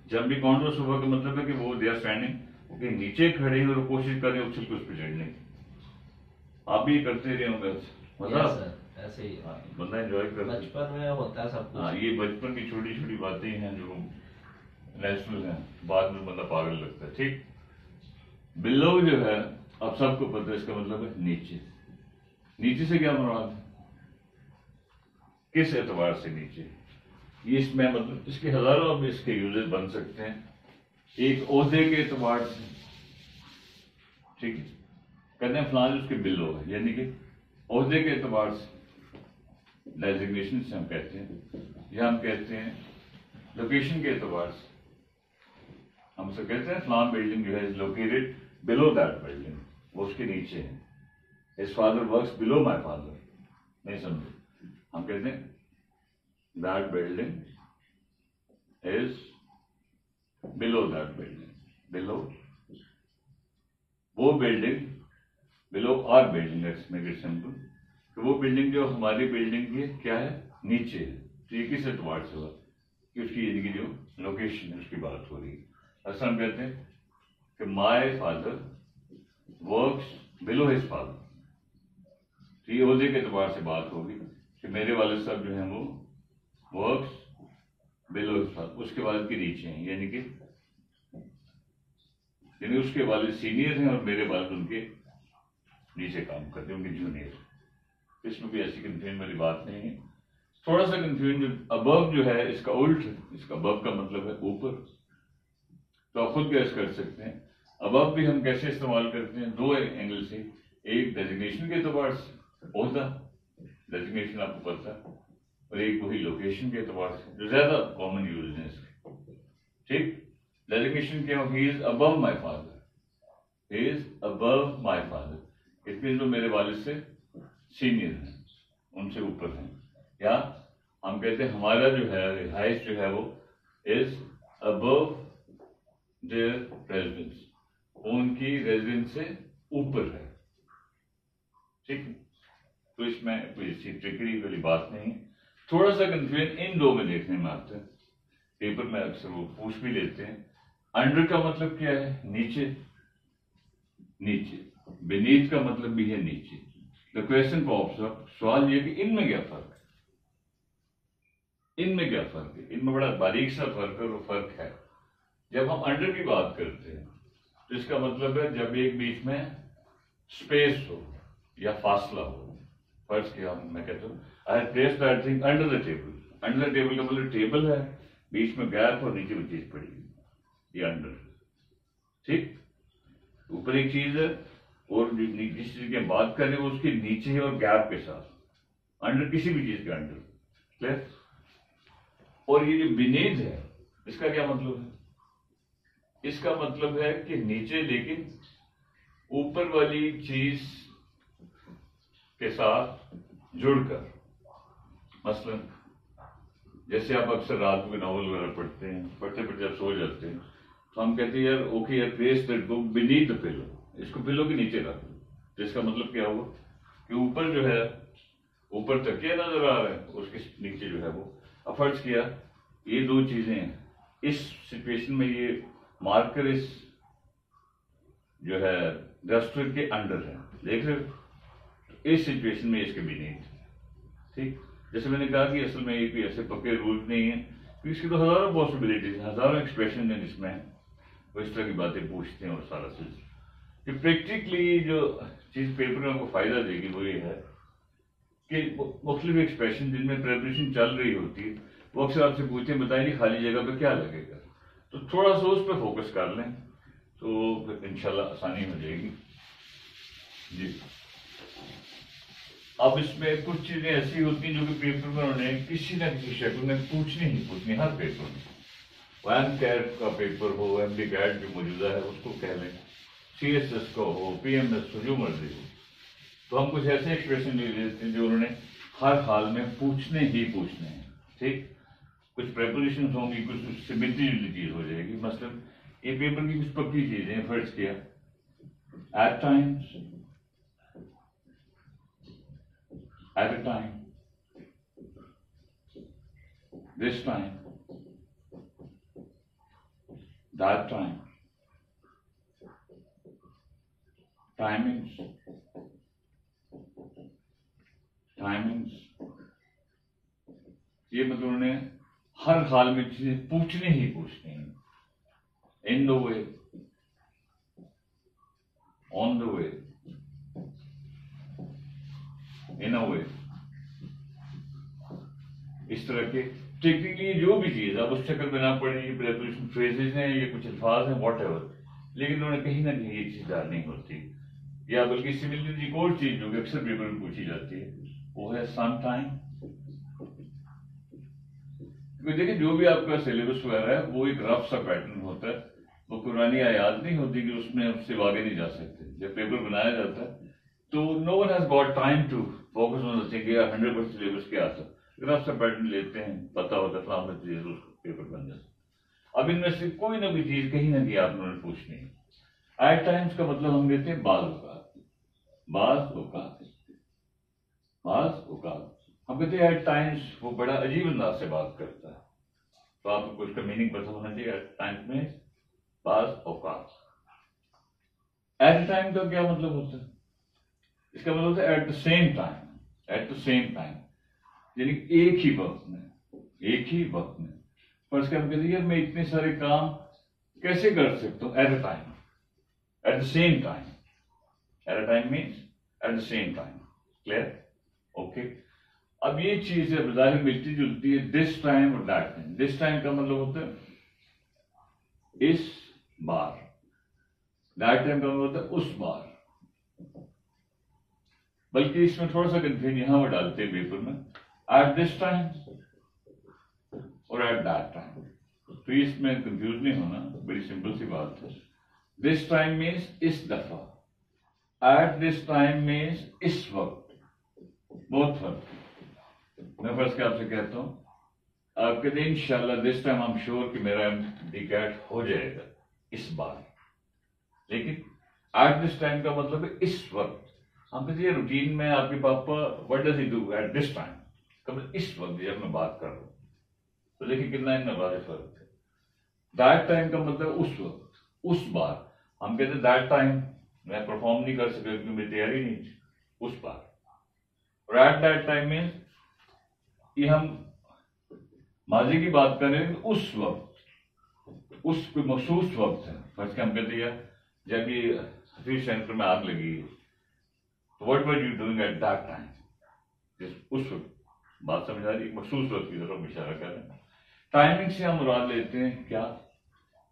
Jumping on to the sofa का मतलब है कि वो दे आर स्टैंडिंग, वो नीचे खड़े हैं और कोशिश कर रहे हैं उछल के उस पर चढ़ने की। आप भी करते रहे होंगे, मजा ऐसे ही हाँ, बंदा एंजॉय कर, बचपन में होता है सब कुछ। हाँ, ये बचपन की छोटी छोटी बातें हैं जो नेचुरल हैं, बाद में बंदा पागल लगता है। ठीक, बिलो जो है अब सबको पता है, इसका मतलब है नीचे। नीचे से क्या मुराद है, किस एतबार से नीचे? ये इसमें मतलब इसके हजारों अब इसके यूजेस बन सकते हैं। एक ओहदे के एतबार से, ठीक है, कहते हैं फलान उसके बिलो है, यानी कि ओहदे के एतबार से, डेजिग्नेशन से हम कहते हैं, या हम कहते हैं लोकेशन के एतबार से। हम सब कहते हैं फलान बिल्डिंग जो है is located below that building, वो उसके नीचे है। His father works below my father, नहीं समझे? हम कहते हैं that building is below that building, below वो building, below our building, let's make it simple, तो वो बिल्डिंग जो हमारी बिल्डिंग की क्या है, नीचे है। तो ये किस एतबार से हुआ कि उसकी जिंदगी जो लोकेशन है उसकी बात हो रही है। असल हम कहते हैं कि my father works below his father, तो ये ओहदे के एतबार से बात होगी कि मेरे वालिद साहब जो हैं वो वर्क्स बिलो हिज फादर, उसके वालिद के नीचे हैं, यानी उसके वालिद सीनियर हैं और मेरे वालिद उनके नीचे काम करते हैं, उनके जूनियर। इसमें कोई ऐसी कंफ्यूजन वाली बात नहीं है। थोड़ा सा कंफ्यूजन, अबव जो है इसका उल्ट है, इसका अबव का मतलब है ऊपर, तो आप खुद गैस कर सकते हैं। अबव भी हम कैसे इस्तेमाल करते हैं, दो एंगल से, एक डेजिग्नेशन के एतबार से, ओहदा डेजिग्नेशन आपको पता है, और एक वही लोकेशन के एतबार से जो ज्यादा कॉमन यूज है इसके। ठीक, डेजिग्नेशन क्या, he is above my father, he is above my father, it mean वो मेरे वालिद से सीनियर हैं, उनसे ऊपर हैं। या हम कहते हैं हमारा जो है रिहाइश जो है वो इज अबव देयर रेजिडेंस, उनकी रेजिडेंस से ऊपर है। ठीक है, तो इसमें कोई ट्रिकरी वाली बात नहीं। थोड़ा सा कंफ्यूजन इन दो में देखने में आता है, पेपर में अक्सर वो पूछ भी लेते हैं। अंडर का मतलब क्या है, नीचे, नीचे। बीनीथ का मतलब भी है नीचे। द क्वेश्चन पॉप्स अप, सवाल ये कि इनमें क्या फर्क है, इनमें क्या फर्क है? इनमें बड़ा बारीक सा फर्क है, और वो फर्क है जब हम अंडर की बात करते हैं तो इसका मतलब है जब एक बीच में स्पेस हो या फासला हो। फर्ज किया, मैं कहता हूँ I have placed that thing under the table. Under the table का मतलब टेबल है, बीच में गैप और नीचे वो चीज पड़ी, ये अंडर। ठीक, ऊपर एक चीज है और जिस चीज की बात कर रहे हैं उसके नीचे है और गैप के साथ, अंडर किसी भी चीज के अंडर। क्लियर? और ये जो बिनीथ है इसका क्या मतलब है? इसका मतलब है कि नीचे लेकिन ऊपर वाली चीज के साथ जुड़कर। मसलन जैसे आप अक्सर रात में नॉवल वगैरह पढ़ते हैं, पढ़ते पढ़ते आप सो जाते हैं, तो हम कहते हैं यार ओके यार place that book beneath the pillow, इसको पिलो के नीचे रख दो। तो इसका मतलब क्या हुआ कि ऊपर जो है, ऊपर तकिया नजर आ रहा है, उसके नीचे जो है वो। अब फर्ज किया ये दो चीजें हैं, इस सिचुएशन में ये मार्कर इस जो है रेस्टोरेंट के अंडर है, देख रहे हो? इस सिचुएशन में इसके बीनीथ। ठीक, जैसे मैंने कहा कि असल में ये कोई ऐसे पक्के रूल नहीं है, क्योंकि इसकी तो हजारों पॉसिबिलिटीज हैं, हजारों एक्सप्रेशन हैं जिसमें वो इस तरह की बातें पूछते हैं। और सारा चीज कि प्रैक्टिकली जो चीज पेपर में आपको फायदा देगी वो ये है कि मुख्तलिफ एक्सप्रेशन जिनमें प्रेपरेशन चल रही होती है वो अक्सर आपसे पूछते हैं बताइए खाली जगह पे क्या लगेगा, तो थोड़ा सा उस पर फोकस कर लें तो फिर इंशाल्लाह आसानी हो जाएगी। जी अब इसमें कुछ चीजें ऐसी होती हैं जो कि पेपर में उन्होंने किसी न किसी शक्ल में पूछनी ही पूछनी, हर पेपर में। वैन कैट का पेपर हो, एमडी कैट जो मौजूदा है उसको कह लें, सीएसएस का हो, पीएमएस हो, जो मर्जी हो, तो हम कुछ ऐसे एक्सप्रेशन ले लेते हैं जो उन्होंने हर हाल में पूछने ही पूछने हैं। ठीक, कुछ प्रेपोजिशन होंगी, कुछ उससे मिलती जुलती चीज हो जाएगी। मतलब ये पेपर की कुछ पक्की चीजें, फर्ज किया at times, at a time, this time, that time, timings, timings, ये मतलब उन्होंने हर हाल में चीजें पूछनी ही पूछनी है। In the way, on the way, in a way, इस तरह के टेक्निकली जो भी चीज अब उस चक्कर में ना पड़े, ये प्रेपोजिशन फ्रेजेस हैं, ये कुछ अल्फाज हैं, वॉटएवर, लेकिन उन्होंने कहीं ना कहीं ये चीज डालनी होती, या बल्कि सिमिलरली एक और चीज जो कि अक्सर पेपर में पूछी जाती है वो है सम टाइम। देखिए जो भी आपका सिलेबस वगैरह है वो एक रफ सा पैटर्न होता है, वो पुरानी आयात नहीं होती कि उसमें उससे आगे नहीं जा सकते। जब पेपर बनाया जाता है तो no one has got time to focus on the thing, 100% syllabus क्या आता, रफ सा पैटर्न लेते हैं, पता होता है फलाम चीज, उसको पेपर बन जाता। अब इनमें से कोई ना कोई चीज कहीं ना कहीं आप लोगों ने पूछनी है। एट टाइम्स का मतलब हम लेते हैं बाज औकात, बाज औकात, बाज औकात। हम कहते हैं एट टाइम्स वो बड़ा अजीब अंदाज से बात करता है, तो आपको कुछ का मीनिंग पता होना चाहिए। एट टाइम्स में बाज औकात। एट टाइम का क्या मतलब होता है? इसका मतलब होता है at the same time, at the same time, यानी एक ही वक्त में, एक ही वक्त में। पर इसका हम कहते हैं मैं इतने सारे काम कैसे कर सकता हूं eight a time, at the same time. Eight a time means at the same time. Clear? Okay. अब ये चीज है बजाहिर मिलती जुलती है, दिस टाइम और दैट टाइम। दिस टाइम का मतलब होता है इस बार, दैट टाइम का मतलब होता है उस बार। बल्कि इसमें थोड़ा सा कंफ्यूजन यहां पर डालते हैं पेपर में, एट दिस टाइम और एट दैट टाइम। तो इसमें कंफ्यूज नहीं होना, बड़ी सिंपल सी बात है। दिस टाइम मीन्स इस दफा, एट दिस टाइम मीन्स इस वक्त, बहुत फर्क। मैं फर्स्ट आपसे कहता हूं, आप कहते हैं इंशाल्लाह this time I am sure कि मेरा एमडी-कैट हो जाएगा इस बार, लेकिन एट दिस टाइम का मतलब है इस वक्त। हम कहते हैं रूटीन में आपके पापा what does he do at this time, कब इस वक्त जब मैं बात कर रहा हूं, तो देखिए कितना इतना वाज़ेह फर्क है। दैट टाइम का मतलब उस वक्त, उस बार। हम कहते हैं दैट टाइम मैं परफॉर्म नहीं कर सका क्योंकि मेरी तैयारी नहीं थी, उस बार। और एट दैट टाइम मीन्स ये हम माजी की बात कर रहे हैं, उस वक्त, उस कोई मखसूस वक्त है। फर्स्ट के हम कहते हैं जब ये हफीज सेंटर में आग लगी, what were you doing at that time, उस वक्त। बात समझ आ रही है? मखसूस वक्त की तरफ हम इशारा कर रहे हैं। टाइमिंग से हम मुराद लेते हैं क्या,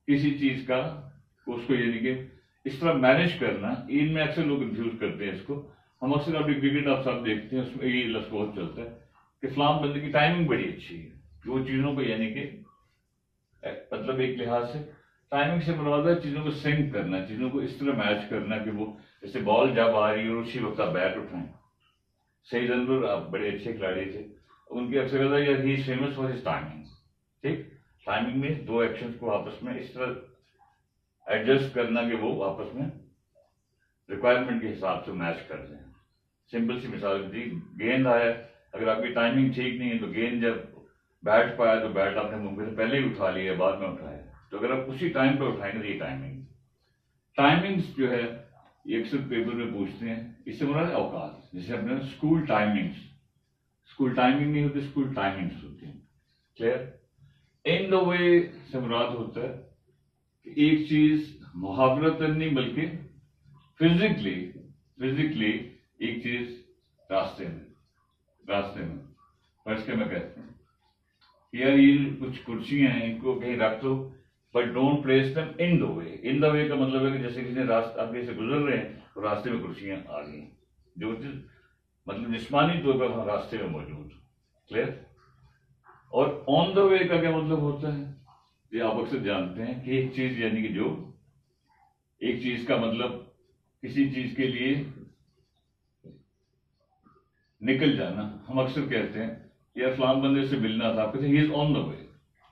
किसी चीज का उसको यानी कि इस तरह मैनेज करना। इनमें अक्सर लोग कंफ्यूज करते हैं इसको। हम अक्सर अपनी क्रिकेट आप सब देखते हैं, उसमें ये लफ्ज बहुत चलता है कि फलाम बंदे की टाइमिंग बड़ी अच्छी है, वो चीजों को यानी कि मतलब एक लिहाज से टाइमिंग से मुराद है चीजों को सिंक करना, चीजों को इस तरह मैच करना कि वो जैसे बॉल जब आ रही है और उसी वक्त आप बैट उठाएं। सही जनवर आप बड़े अच्छे खिलाड़ी थे, उनकी अक्सर यार ही फेमस फॉर हिज टाइमिंग। ठीक, टाइमिंग में दो एक्शंस को आपस में इस तरह एडजस्ट करना कि वो आपस में रिक्वायरमेंट के हिसाब से मैच कर जाए। सिंपल सी मिसाल दी, गेंद आया, अगर आपकी टाइमिंग ठीक नहीं है तो गेंद जब बैट पाया तो बैट आपने मुंह से पहले ही उठा लिया, बाद में उठाया, तो अगर आप उसी टाइम पे उठाएंगे तो ये टाइमिंग। टाइमिंग्स जो है ये अक्सर पेपर में पूछते हैं, इससे मुराद औकात। जैसे अपने स्कूल टाइमिंग्स, स्कूल टाइमिंग नहीं होती, स्कूल टाइमिंग्स होती हैं। क्लियर? इन द वे से मुराद होता है कि एक चीज मुहावरतन नहीं बल्कि फिजिकली, फिजिकली एक चीज रास्ते में, रास्ते में। फर्स्ट के मैं कहता हूँ यार ये कुछ कुर्सियां हैं, इनको कहीं रख दो, but don't place them in the way. In the वे का मतलब है कि जैसे किसी ने रास्ता, आप से गुजर रहे हैं तो रास्ते में कुर्सियां आ गई, जो चीज मतलब जिस्मानी तौर पर हम रास्ते में मौजूद। क्लियर? और ऑन द वे का क्या मतलब होता है? ये आप अक्सर जानते हैं कि एक चीज यानी कि जो एक चीज का मतलब किसी चीज के लिए निकल जाना। हम अक्सर कहते हैं यार फलान बंदे से मिलना था, आपको ही इज ऑन द वे,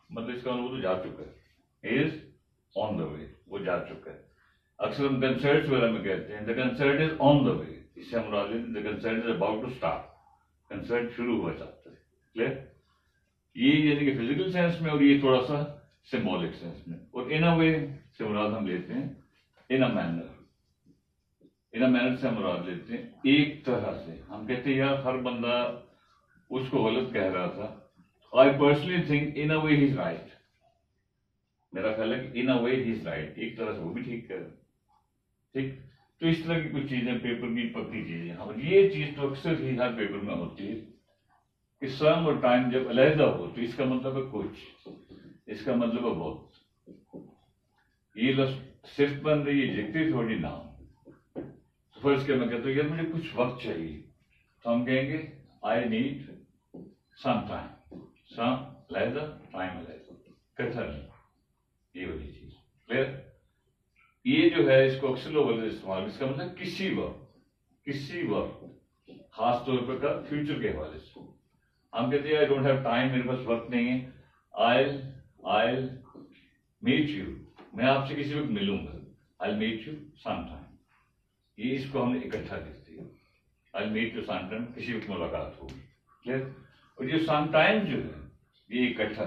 मतलब इसका मतलब वो तो जा चुका है, ही इज ऑन द वे, वो जा चुका है। अक्सर हम कंसर्ट वगैरह में कहते हैं the concert is on the way, इससे हम the concert is about to start, concert शुरू हुआ चाहता है। क्लियर? ये यानी कि फिजिकल सेंस में, और ये थोड़ा सा सिंबॉलिक सेंस में। और इन अ वे से मुराद हम लेते हैं इन a manner, in a manner से हम मुराद लेते हैं एक तरह से। हम कहते हैं यार हर बंदा उसको गलत कह रहा था। I personally think in a way he is right, मेरा ख्याल है कि इन a way he is right, एक तरह से वो भी ठीक कह रहा है। ठीक? तो इस तरह की कुछ चीजें पेपर की पक्की चीजें। और ये चीज तो अक्सर ही हर पेपर में होती है कि सम और टाइम जब अलहदा हो तो इसका मतलब है कुछ, इसका मतलब है बहुत। ये लफ्ज सिर्फ बन रही है एडजेक्टिव थोड़ी नाउन। तो फर्ज क्या मैं कहता हूँ यार मुझे कुछ वक्त चाहिए, तो हम कहेंगे आई नीड सम टाइम, सम अलहदा, टाइम अलहदा, कथन, ये वाली चीज। क्लियर? ये जो है इसको अक्सर लोग इस्तेमाल, इसका मतलब किसी वक्त खास तौर पर का फ्यूचर के हवाले से। हम कहते हैं आई डोंट हैव टाइम, मेरे पास वक्त नहीं है। आई मीट यू, मैं आपसे किसी वक्त मिलूंगा। I meet you some time, ये इसको हमने इकट्ठा लिख दिया। I meet you some time, किसी वक्त मुलाकात होगी। क्लियर? और ये सम टाइम जो है ये इकट्ठा,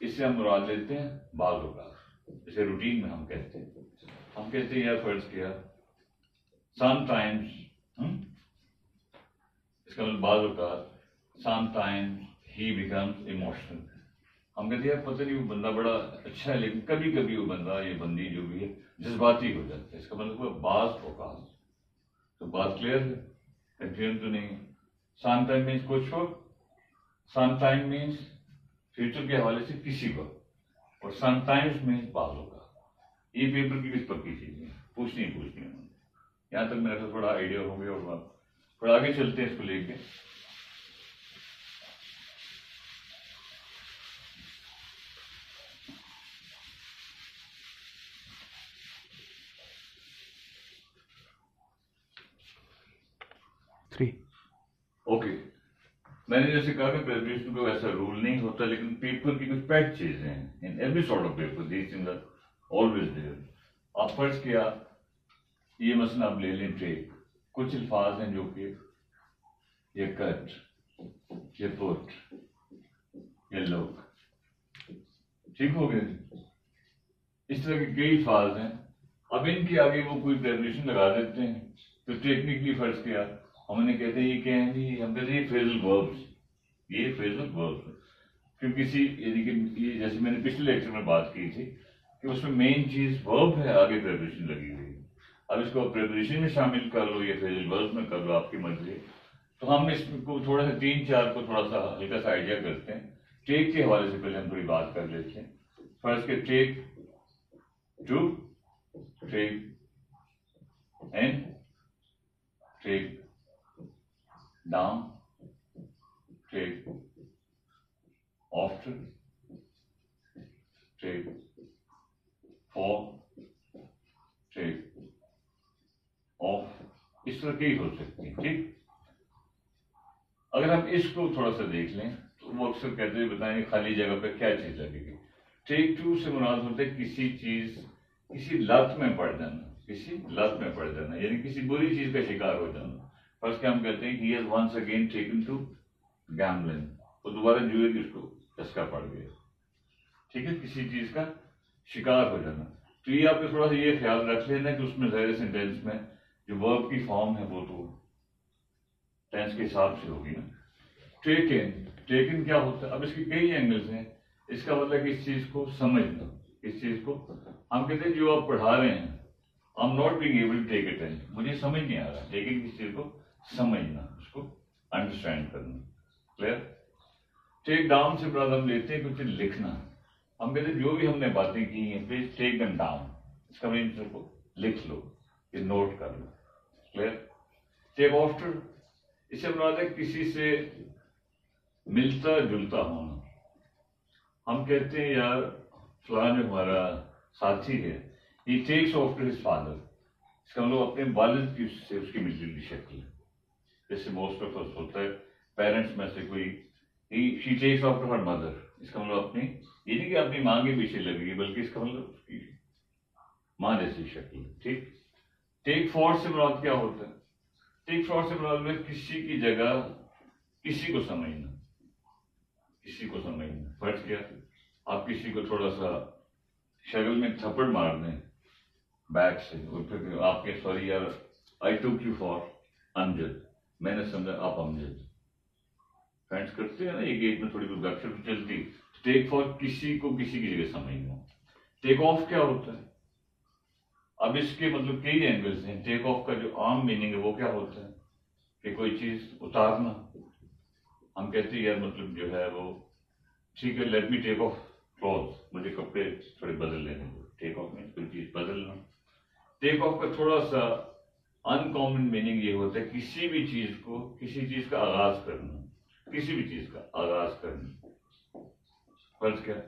इससे हम मुराद लेते हैं बाज़ औक़ात, जैसे रूटीन में हम कहते हैं यार फर्ज किया समटाइम्स, इसका मतलब बाज़ औक़ात, समटाइम्स ही बिकम्स इमोशनल। हम कहते हैं यार पता नहीं वो बंदा बड़ा अच्छा है लेकिन कभी कभी वो बंदा, ये बंदी जो भी है जज्बाती हो जाता है। इसका मतलब हुआ बाज़ औक़ात। तो बात क्लियर है? कंफ्यूजन तो नहीं? समटाइम मीन्स कुछ वक्त, समटाइम मीन्स फ्यूचर के हवाले से किसी वक्त, और समटाइम्स मीन्स बाज़ औक़ात। ये पेपर की कुछ पक्की चीजें पूछनी है। यहां तक मेरा थोड़ा आइडिया हो गया, और थोड़ा आगे चलते हैं इसको लेके। ओके, मैंने जैसे कहा कि प्रेजेंटेशन को ऐसा रूल नहीं होता, लेकिन पेपर की कुछ पेट चीजें हैं। In every sort of paper these things are always there. आप फर्ज किया ये मसला आप ले लें ट्रेक, कुछ अल्फाज हैं जो कि ये कट, ये पुट, ये लुक, ठीक हो गए। इस तरह के कई अल्फाज हैं। अब इनके आगे वो कोई प्रेजेंटेशन लगा देते हैं, तो टेक्निकली फर्ज किया हमने कहते हैं ये क्या है जी, हम कहते हैं ये फ्रेजल वर्ब्स, ये फ्रेजल वर्ब्स। क्योंकि किसी यानी कि ये जैसे मैंने पिछले लेक्चर में बात की थी कि उसमें मेन चीज वर्ब है, आगे प्रेपोजिशन लगी हुई है। अब इसको प्रेपोजिशन में शामिल कर लो या फ्रेजल वर्ब्स में कर लो, आपकी मर्जी। तो हम इसको थोड़ा सा 3-4 को थोड़ा सा हल्का सा आइडिया करते हैं। टेक के हवाले से पहले हम थोड़ी बात कर लेते हैं। फर्स्ट के take to, take in, take down, take after, take for, take off, इस तरह की हो सकती है। ठीक? अगर हम इसको थोड़ा सा देख लें तो वो अक्सर कहते हैं बताएं खाली जगह पे क्या चीज लगेगी। टेक टू से मुराद होता है किसी चीज, किसी लत में पड़ जाना, किसी लत में पड़ जाना, यानी किसी बुरी चीज का शिकार हो जाना। फर्स्ट क्या हम कहते हैं he has once again taken to gambling, वो दोबारा जुए की उसको चस्का पड़ गया। ठीक है? किसी चीज का शिकार हो जाना। तो ये आपने थोड़ा सा ये ख्याल रख लेना कि उसमें ज़ाहिर सेंटेंस में जो वर्ब की फॉर्म है वो तो टेंस के हिसाब से होगी ना। टेकन, टेकन क्या होता है? अब इसके कई एंगल्स हैं। इसका मतलब इस चीज को समझना, इस चीज को हम कहते हैं जो आप पढ़ा रहे हैं, I am not being able to take it in, मुझे समझ नहीं आ रहा, लेकिन किस चीज को समझना, उसको अंडरस्टैंड करना। क्लियर? टेक डाउन से बाद हम लेते हैं कुछ लिखना। हम कहते हैं जो भी हमने बातें की हैं प्लीज टेक देम डाउन, इसका मतलब को लिख लो, ये नोट कर लो। क्लियर? टेक आफ्टर, इससे मुराद है किसी से मिलता जुलता होना। हम कहते हैं यार फलां जो हमारा साथी है, ही टेक्स आफ्टर हिज फादर, इसका मतलब अपने वालिद की से उसकी मिलती जुलती शक्ल है। जैसे मोस्ट ऑफ अस होता है, पेरेंट्स में से कोई she takes after her mother, इसका मतलब अपनी, ये नहीं कि अपनी माँ के पीछे लगेगी, बल्कि इसका मतलब उसकी माँ जैसी शक्ल। ठीक। टेक फॉर से मुराद क्या होता है? टेक फॉर से मुराद है किसी की जगह किसी को समझना, किसी को समझना। फर्ज क्या, आप किसी को थोड़ा सा शक्ल में थप्पड़ मार दें बैक से, और फिर आपके सॉरी यार आई टुक यू फॉर अमजद, मैंने समझा आप अमजद। फ्रेंड्स करते हैं ना, एक एक में थोड़ी बहुत गपशप चलती। टेक फॉर किसी को किसी की जगह समझना। टेक ऑफ क्या होता है? अब इसके मतलब कई एंगल्स हैं। टेक ऑफ का जो आम मीनिंग है वो क्या होता है कि कोई चीज उतारना। हम कहते हैं यार मतलब जो है वो ठीक है, let me take off cloth, मुझे कपड़े थोड़े बदल लेने दो। टेक ऑफ में कोई चीज बदलना। टेक ऑफ का थोड़ा सा अनकॉमन मीनिंग ये होता है किसी भी चीज को, किसी चीज का आगाज करना, किसी भी चीज का आगाज करना। फर्ज क्या,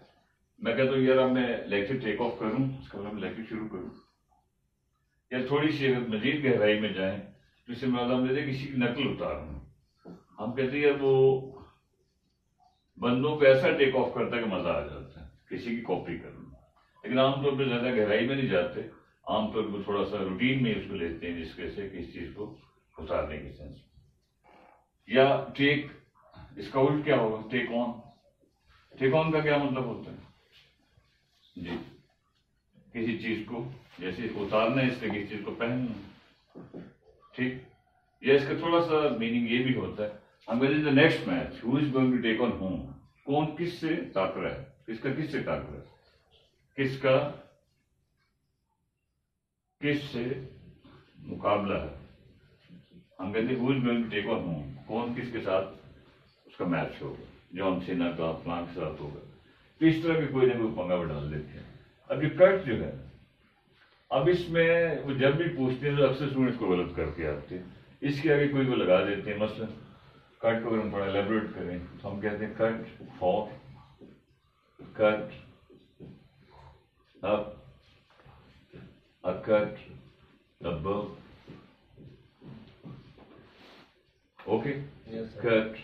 मैं कहता हूँ यार अब मैं लेक्चर टेक ऑफ करूं, इसका मतलब लेक्चर शुरू करूं। या थोड़ी सी अगर मजीद गहराई में जाए तो इसे हम देते किसी की नकल उतारना। हम कहते हैं यार वो बंदों को ऐसा टेक ऑफ करता है कि मजा आ जाता है, किसी की कॉपी करना। लेकिन आमतौर पर ज्यादा गहराई में नहीं जाते, आमतौर पर थोड़ा सा रूटीन में उसको लेते हैं, जिसके से किसी चीज को उतारने की सेंस। या टेक, इसका उल्ट क्या होगा? Take on. टेक ऑन का क्या मतलब होता है जी? किसी चीज को जैसे उतारना है, इसलिए किसी चीज को पहनना। ठीक। या इसका थोड़ा सा मीनिंग ये भी होता है, हम कहते हैं the next match, who is going to take on whom, कौन किससे टाकरा है, किसका किससे टाकरा है, किसका किससे मुकाबला है। हम कहते हैं who is going to take on whom, कौन किसके साथ उसका मैच होगा, जॉन सीना का फलां के साथ होगा। तो इस तरह के कोई ना कोई पंगा वो डाल देते हैं। अब ये कट जो है, अब इसमें वो जब भी पूछते हैं तो अक्सर स्टूडेंट्स को गलत करके आते हैं। इसके आगे कोई को लगा देते हैं, मसलन कट को अगर हम थोड़ा एलेबोरेट करें तो हम कहते हैं cut for, cut up, a cut above, okay, cut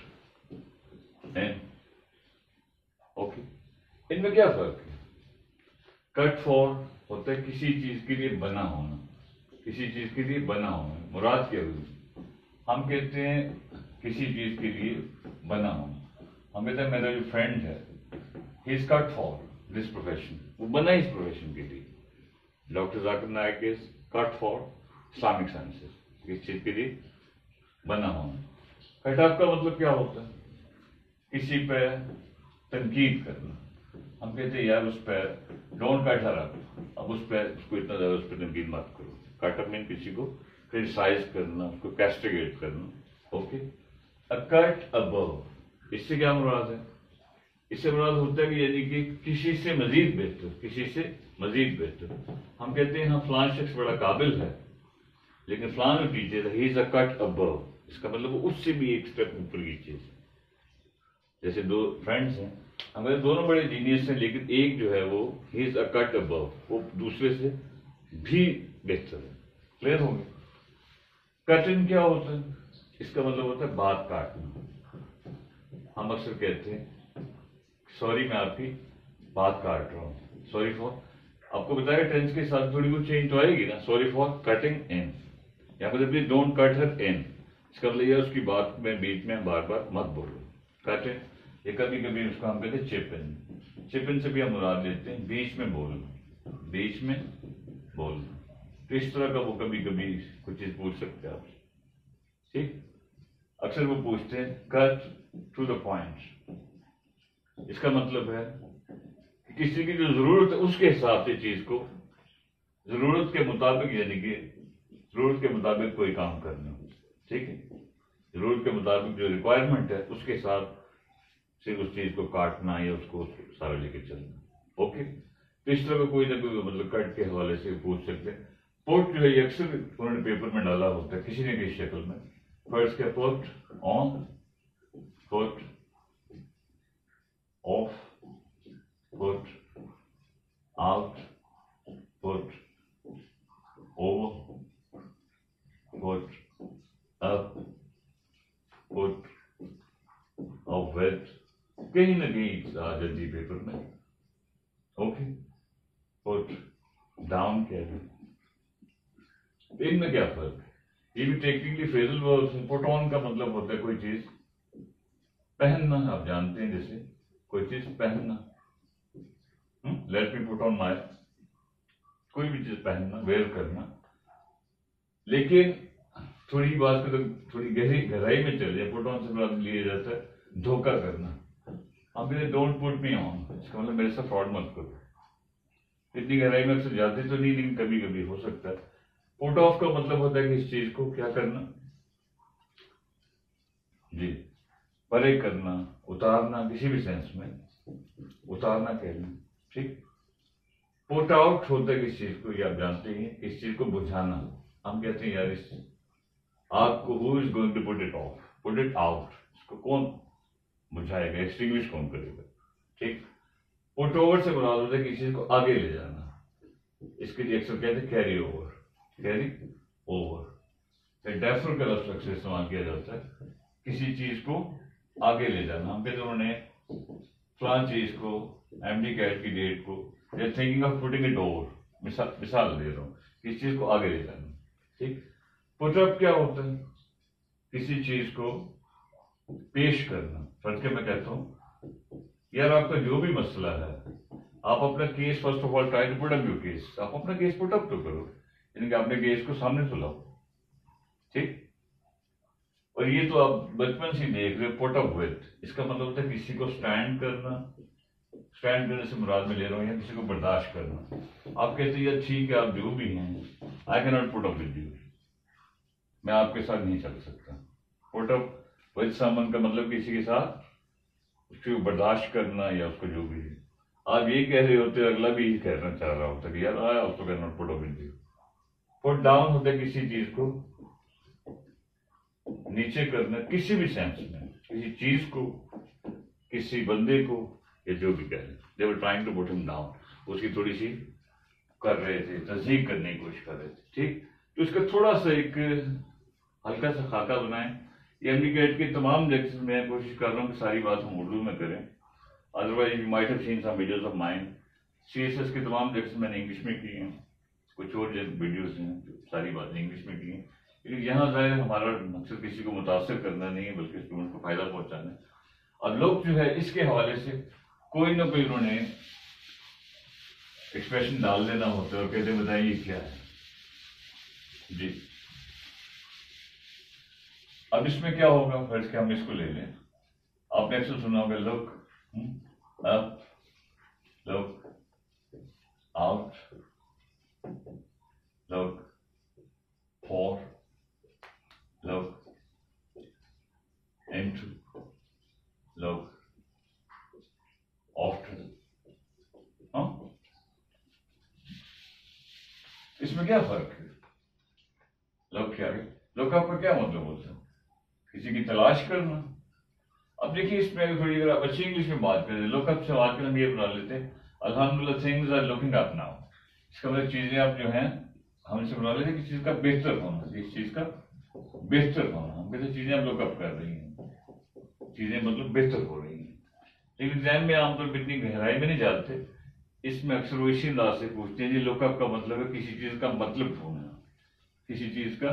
and, okay. इनमें क्या फर्क है? कट फॉर होता है किसी चीज के लिए बना होना, किसी चीज के लिए बना होना। मुराद क्या हुई? हम कहते हैं किसी चीज के लिए बना होना। हम कहते हैं मेरा जो फ्रेंड है, he is cut for this profession, वो बना इस प्रोफेशन के लिए। Doctor Zakir Naik is cut for Islamic sciences, किस चीज के लिए बना होना। कट ऑफ का मतलब क्या होता है? किसी पे तनकीद करना। हम कहते हैं यार उस पर डोंट कट हर अप, अब उस पर उसको इतना ज्यादा उस पर तनकीद मत करो। कट अप मीन किसी को क्रिटिसाइज करना, उसको कैस्टिगेट करना। ओके। अ कट अबव, इससे क्या मुराद है? इससे मुराद होता है कि यानी कि किसी से मजीद बेहतर, किसी से मजीद बेहतर। हम कहते हैं हाँ फलां शख्स बड़ा काबिल है, लेकिन फलां जो टीचर है he is a cut above, इसका मतलब वो उससे भी एक स्टेप ऊपर की चीज है। जैसे दो फ्रेंड्स हैं, हमारे दोनों बड़े जीनियस हैं, लेकिन एक जो है वो he is a cut above, वो दूसरे से भी बेहतर है। क्लियर हो गया? कटिंग क्या होता है? इसका मतलब होता है बात काटना। हम अक्सर कहते हैं सॉरी मैं आपकी बात काट रहा हूँ, सॉरी फॉर, आपको बताया टेंस के साथ थोड़ी बहुत चेंज तो आएगी ना। सॉरी फॉर कटिंग इन, यहाँ पर प्लीज डोंट कट हर इन, इसका मतलब यह उसकी बात में बीच में बार बार मत बोलो। कटिंग, ये कभी कभी उसको हम कहते हैं चिपिन। चिपिन से भी हम मुराद लेते हैं बीच में बोलना, बीच में बोलना। तो इस तरह का वो कभी कभी कुछ चीज पूछ सकते हैं आपसे। ठीक। अक्सर वो पूछते हैं कट टू द पॉइंट, इसका मतलब है कि किसी की जो जरूरत है उसके हिसाब से चीज को जरूरत के मुताबिक, यानी कि जरूरत के मुताबिक कोई काम करना। ठीक है, जरूरत के मुताबिक जो रिक्वायरमेंट है उसके हिसाब से उस चीज को काटना या उसको सारा लेके चलना। ओके। तो इस तरह का कोई ना कोई मतलब कट के हवाले से पूछ सकते हैं। पोर्ट जो है अक्सर उन्होंने पेपर में डाला होता है किसी न किसी शक्ल में, फर्स्ट क्या, put on, put off, put out, put over, put up, put off with, कहीं ना कहीं आ जाती पेपर में। ओके, पुट डाउन क्या है, इनमें क्या फर्क है? ये भी टेक्निकली फ्रेजल वर्ब्स है। पुट ऑन का मतलब होता है कोई चीज पहनना, आप जानते हैं, जैसे कोई चीज पहनना, let me put on my, कोई भी चीज पहनना, वेयर करना। लेकिन थोड़ी बात को तो थोड़ी गहराई में चले जाए, पुट ऑन से मतलब लिया जाता है धोखा करना। आप कहते डोंट पुट मी ऑन, इसका मतलब मेरे साथ फ्रॉड मत करो। इतनी गहराई में अक्सर जाते तो नहीं, लेकिन कभी कभी हो सकता है। पुट ऑफ का मतलब होता है कि इस चीज को क्या करना जी, परे करना, उतारना, किसी भी सेंस में उतारना कहना, ठीक। पुट आउट होता है किस चीज को, ये आप जानते हैं, इस चीज को बुझाना। हम कहते हैं यार इस आग को who is going to put it off, put it out, इसको कौन बुझाएगा, एक्सटिंग्विश कौन करेगा, ठीक। पुट ओवर से मुराद होता है किसी चीज को आगे ले जाना, इसके लिए अक्सर कहते हैं carry over, carry over. Defer का लफ्ज अक्सर इस्तेमाल किया जाता है किसी चीज को आगे ले जाना। हम कहते उन्होंने फलां चीज को, एमडी कैट की डेट को, they are thinking of putting it over, मिसाल दे रहा हूँ, किसी चीज को आगे ले जाना, ठीक। पुट अप क्या होता है, किसी चीज को पेश करना। फर्क है, मैं कहता हूँ यार आपका जो भी मसला है, आप अपना case first of all try to put up your case, आप अपना केस पुट अप तो करो, यानी कि अपने केस को सामने तो लाओ, ठीक। और ये तो आप बचपन से देख रहे हो, पुट अप विद, इसका मतलब होता है किसी को स्टैंड करना। स्टैंड करने से मुराद में ले रहा हूँ या किसी को बर्दाश्त करना। आप कहते हैं यार ठीक है, आप जो भी हैं, I can not put up with you, मैं आपके साथ नहीं चल सकता। पुट अप विद समवन का मतलब किसी के साथ उसको बर्दाश्त करना या उसको जो भी है। आप ये कह रहे होते, अगला भी यही कहना चाह रहा होता कि यार I also can not put up with you. Put down होता है किसी चीज को नीचे करना, किसी भी सेंस में, किसी चीज को, किसी बंदे को, या जो भी कह रहे, they were trying to put him down, उसकी थोड़ी सी कर रहे थे, तस्दीक करने की कोशिश कर रहे थे, ठीक। तो इसका थोड़ा सा एक हल्का सा खाका बनाएं। ये एमडी कैट के तमाम लेक्चर में कोशिश कर रहा हूँ कि सारी बात हम उर्दू में करें, otherwise you might have seen some videos of mine. CSS के तमाम लेक्चर मैंने इंग्लिश में किए हैं, कुछ और वीडियोस हैं सारी बातें इंग्लिश में की हैं, लेकिन यहाँ जाहिर हमारा मकसद किसी को मुतासर करना नहीं है, बल्कि स्टूडेंट को फायदा पहुंचाना है। और लोग जो है इसके हवाले से कोई ना कोई उन्होंने एक्सप्रेशन डाल देना होता है और कहते बताइए क्या है जी। अब इसमें क्या होगा, फर्ज के हम इसको ले लें, आपने अक्सर सुना होगा look up, look out, look for, look into, look often, हाँ? इसमें क्या फर्क है? look क्या है? look up का क्या मतलब होता है? किसी की तलाश करना। अब देखिए इसमें थोड़ी अगर आप अच्छी इंग्लिश में बात करें, look up से बात करें, ये बना लेते हैं अल्हम्दुलिल्लाह things are looking up now. इसका मतलब चीजें आप जो हैं हम इसे बना लेते हैं किसी चीज का बेहतर होना, इस चीज का बेहतर होना। हम कहते चीजें हम लोग अप कर रही हैं, चीजें मतलब बेहतर हो रही हैं, लेकिन एग्जाम में आमतौर पर इतनी गहराई में नहीं जाते। इसमें अक्सर वो इसी अंदाज से पूछते हैं जी लुकअप का मतलब है किसी चीज का मतलब ढूंढना, किसी चीज का,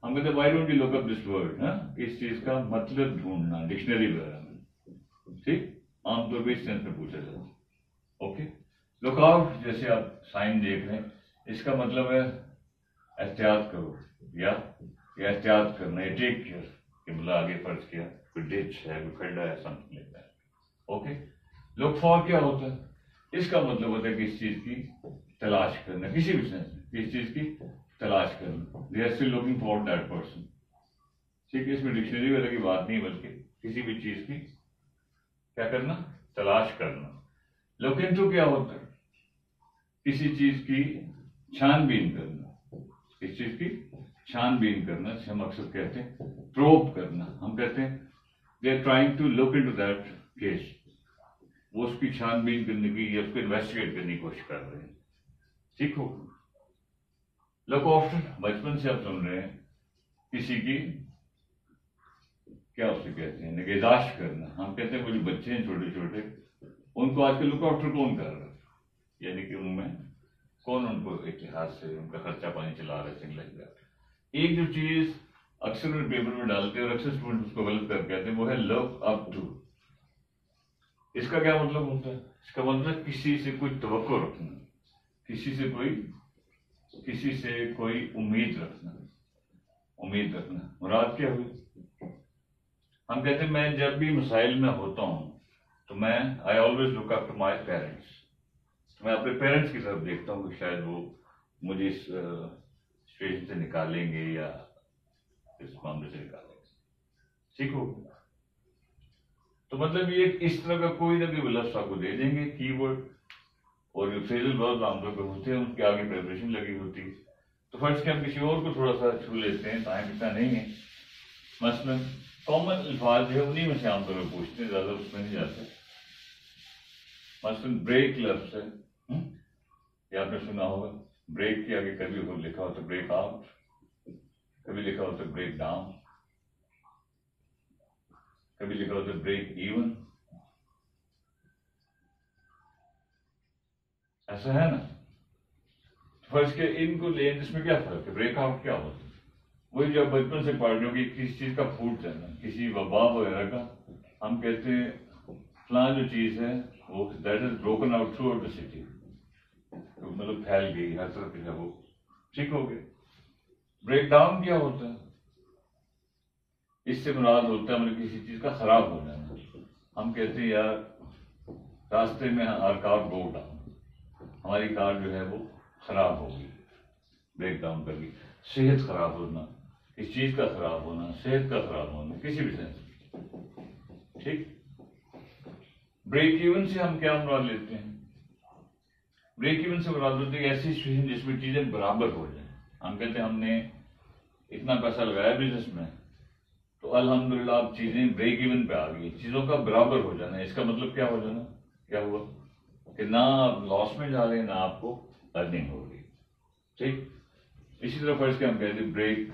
हम कहते why don't you look up this word, इस चीज का मतलब ढूंढना डिक्शनरी वगैरह में, ठीक। आमतौर पर इस सेंस में पूछा जाता है। ओके, लुकआउट जैसे आप साइन देख रहे हैं, इसका मतलब है एहतियात करो या एहतियात करना, या टेक केयर, कि मतलब आगे फर्ज किया कोई डिच है, कोई खड्डा है, something like that. Okay, look for क्या होता है, इसका मतलब होता है किसी चीज की तलाश करना, किसी भी सेंस में किसी चीज की तलाश करना, they are still looking for that person, ठीक है। इसमें डिक्शनरी वगैरह की बात नहीं, बल्कि किसी भी चीज की क्या करना, तलाश करना। लुक इनटू क्या होता है, किसी चीज की छानबीन करना, किसी चीज की छानबीन करना, जिसे हम अक्सर कहते हैं प्रोब करना। हम कहते हैं they are trying to look into that case, वो उसकी छानबीन करने की या उसको इन्वेस्टिगेट करने की कोशिश कर रहे हैं। ठीक हो, लुक आफ्टर, बचपन से आप सुन रहे हैं किसी की, क्या उसे कहते हैं, निगहदाश्त करना। हम कहते हैं वो जो बच्चे हैं छोटे छोटे, उनको आजकल लुक आफ्टर कौन कर रहा है, यानी कि उनमें कौन उनको इतिहास से उनका खर्चा पानी चला रहा है, थिंग लाइक दैट। एक जो चीज अक्सर में पेपर में डालते हैं और अक्सर स्टूडेंट उसको गलत कर कहते हैं, वो है लुक अप टू। इसका क्या मतलब होता है? इसका मतलब किसी से कोई तवक्को रखना, किसी से कोई उम्मीद रखना। उम्मीद रखना मुराद क्या हुई? हम कहते हैं मैं जब भी मसाइल में होता हूं तो मैं I always look up to my parents. मैं अपने पेरेंट्स की तरफ देखता हूँ कि शायद वो मुझे इस सिचुएशन से निकालेंगे या इस मामले से निकालेंगे। ठीक हो? तो मतलब ये इस तरह का कोई ना कोई लफ्ज आपको दे देंगे कीवर्ड, और जो फ्रेजल वर्ब आमतौर पर होते हैं उनके आगे प्रिपरेशन लगी होती है। तो फर्स्ट के हम किसी और को थोड़ा सा छू लेते हैं, टाइम इतना नहीं है। मसलन कॉमन अल्फाज जो है उन्हीं में से आमतौर पर पूछते हैं, ज्यादा उसमें नहीं जाते। मसलन ब्रेक लफ्ज है, ये आपने सुना होगा। ब्रेक के आगे कभी हो लिखा होता ब्रेक आउट, कभी लिखा होता ब्रेक डाउन, कभी लिखा होता ब्रेक इवन। ऐसा है ना? फर्स्ट के इनको लें, इसमें क्या फर्क है? ब्रेकआउट क्या होता है? वही जब बचपन से पढ़ रहे हो कि किसी चीज का फूट जाना, किसी वबा वगैरह का, हम कहते हैं फलां जो चीज है वो that is broken out through out the city, मतलब फैल गई हर तरफ जो है वो ठीक हो गए। ब्रेक डाउन क्या होता है? इससे मुराद होता है मतलब किसी चीज का खराब हो जाना। हम कहते हैं यार रास्ते में आर कार ब्रोक डाउन, हमारी कार जो है वो खराब हो गई, ब्रेक डाउन कर गई। सेहत खराब होना, किसी चीज का खराब होना, सेहत का खराब होना, किसी भी सेंस। ठीक। ब्रेक इवन से हम क्या मुराद लेते हैं? ब्रेक इवन से मुराद होती है ऐसी सिचुएशन जिसमें चीजें बराबर हो जाए। हम कहते हैं हमने इतना पैसा लगाया बिजनेस में, तो अल्हम्दुलिल्लाह अब चीजें ब्रेक इवन पे आ गई, चीजों का बराबर हो जाना। इसका मतलब क्या हो जाना? क्या हुआ कि ना आप लॉस में जा रहे हैं, ना आपको अर्निंग हो रही। ठीक। इसी तरह फर्स्ट के हम कहते हैं ब्रेक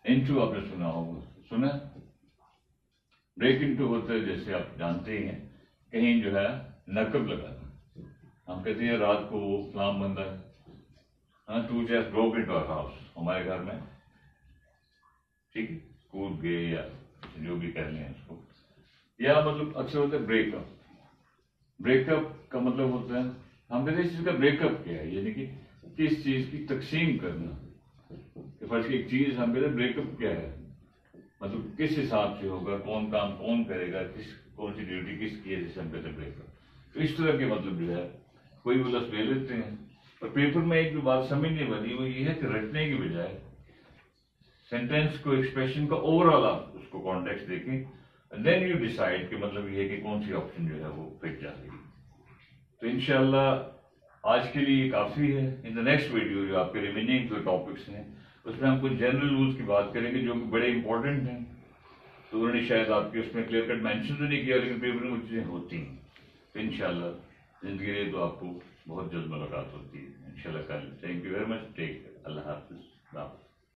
इनटू, आपने सुना होगा, सुना? ब्रेक इनटू होता है, जैसे आप जानते ही हैं, कहीं जो है नकब लगाना। हम कहते हैं रात को वो फलाम बंदा है, हाँ, to just broke into our house, हमारे घर में, ठीक, कूद गए या जो भी कह लें उसको। या मतलब अक्सर होता है ब्रेकअप। ब्रेकअप का मतलब होता है, हम कहते हैं इस चीज का ब्रेकअप क्या है, यानी कि किस चीज की तकसीम करना। फर्स्ट की एक चीज हम कहते हैं ब्रेकअप क्या है, मतलब किस हिसाब से होगा, कौन काम कौन करेगा, कौन सी ड्यूटी किसकी है, जिसे हम कहते हैं ब्रेकअप। तो इस तरह के मतलब जो है कोई वो लफ्ज ले लेते हैं। और पेपर में एक जो बात समझने वाली वो ये है कि रटने की बजाय सेंटेंस को, एक्सप्रेशन का ओवरऑल आप उसको कॉन्टेक्स्ट देखें, देन यू डिसाइड कि मतलब ये है कि कौन सी ऑप्शन जो है वो फिट जाती है। तो इंशाल्लाह आज के लिए काफी है। इन द नेक्स्ट वीडियो जो आपके रिमेनिंग जो टॉपिक्स हैं उसमें हम कुछ जनरल रूल्स की बात करेंगे जो कि बड़े इंपॉर्टेंट हैं। तो उन्होंने शायद आपके उसमें क्लियर कट मेंशन तो नहीं किया, लेकिन पेपर में वो चीजें होती हैं। तो इंशाल्लाह जिंदगी में तो आपको बहुत जल्द मुलाकात होती है इंशाल्लाह कल। Thank you very much, take care, अल्लाह हाफिज।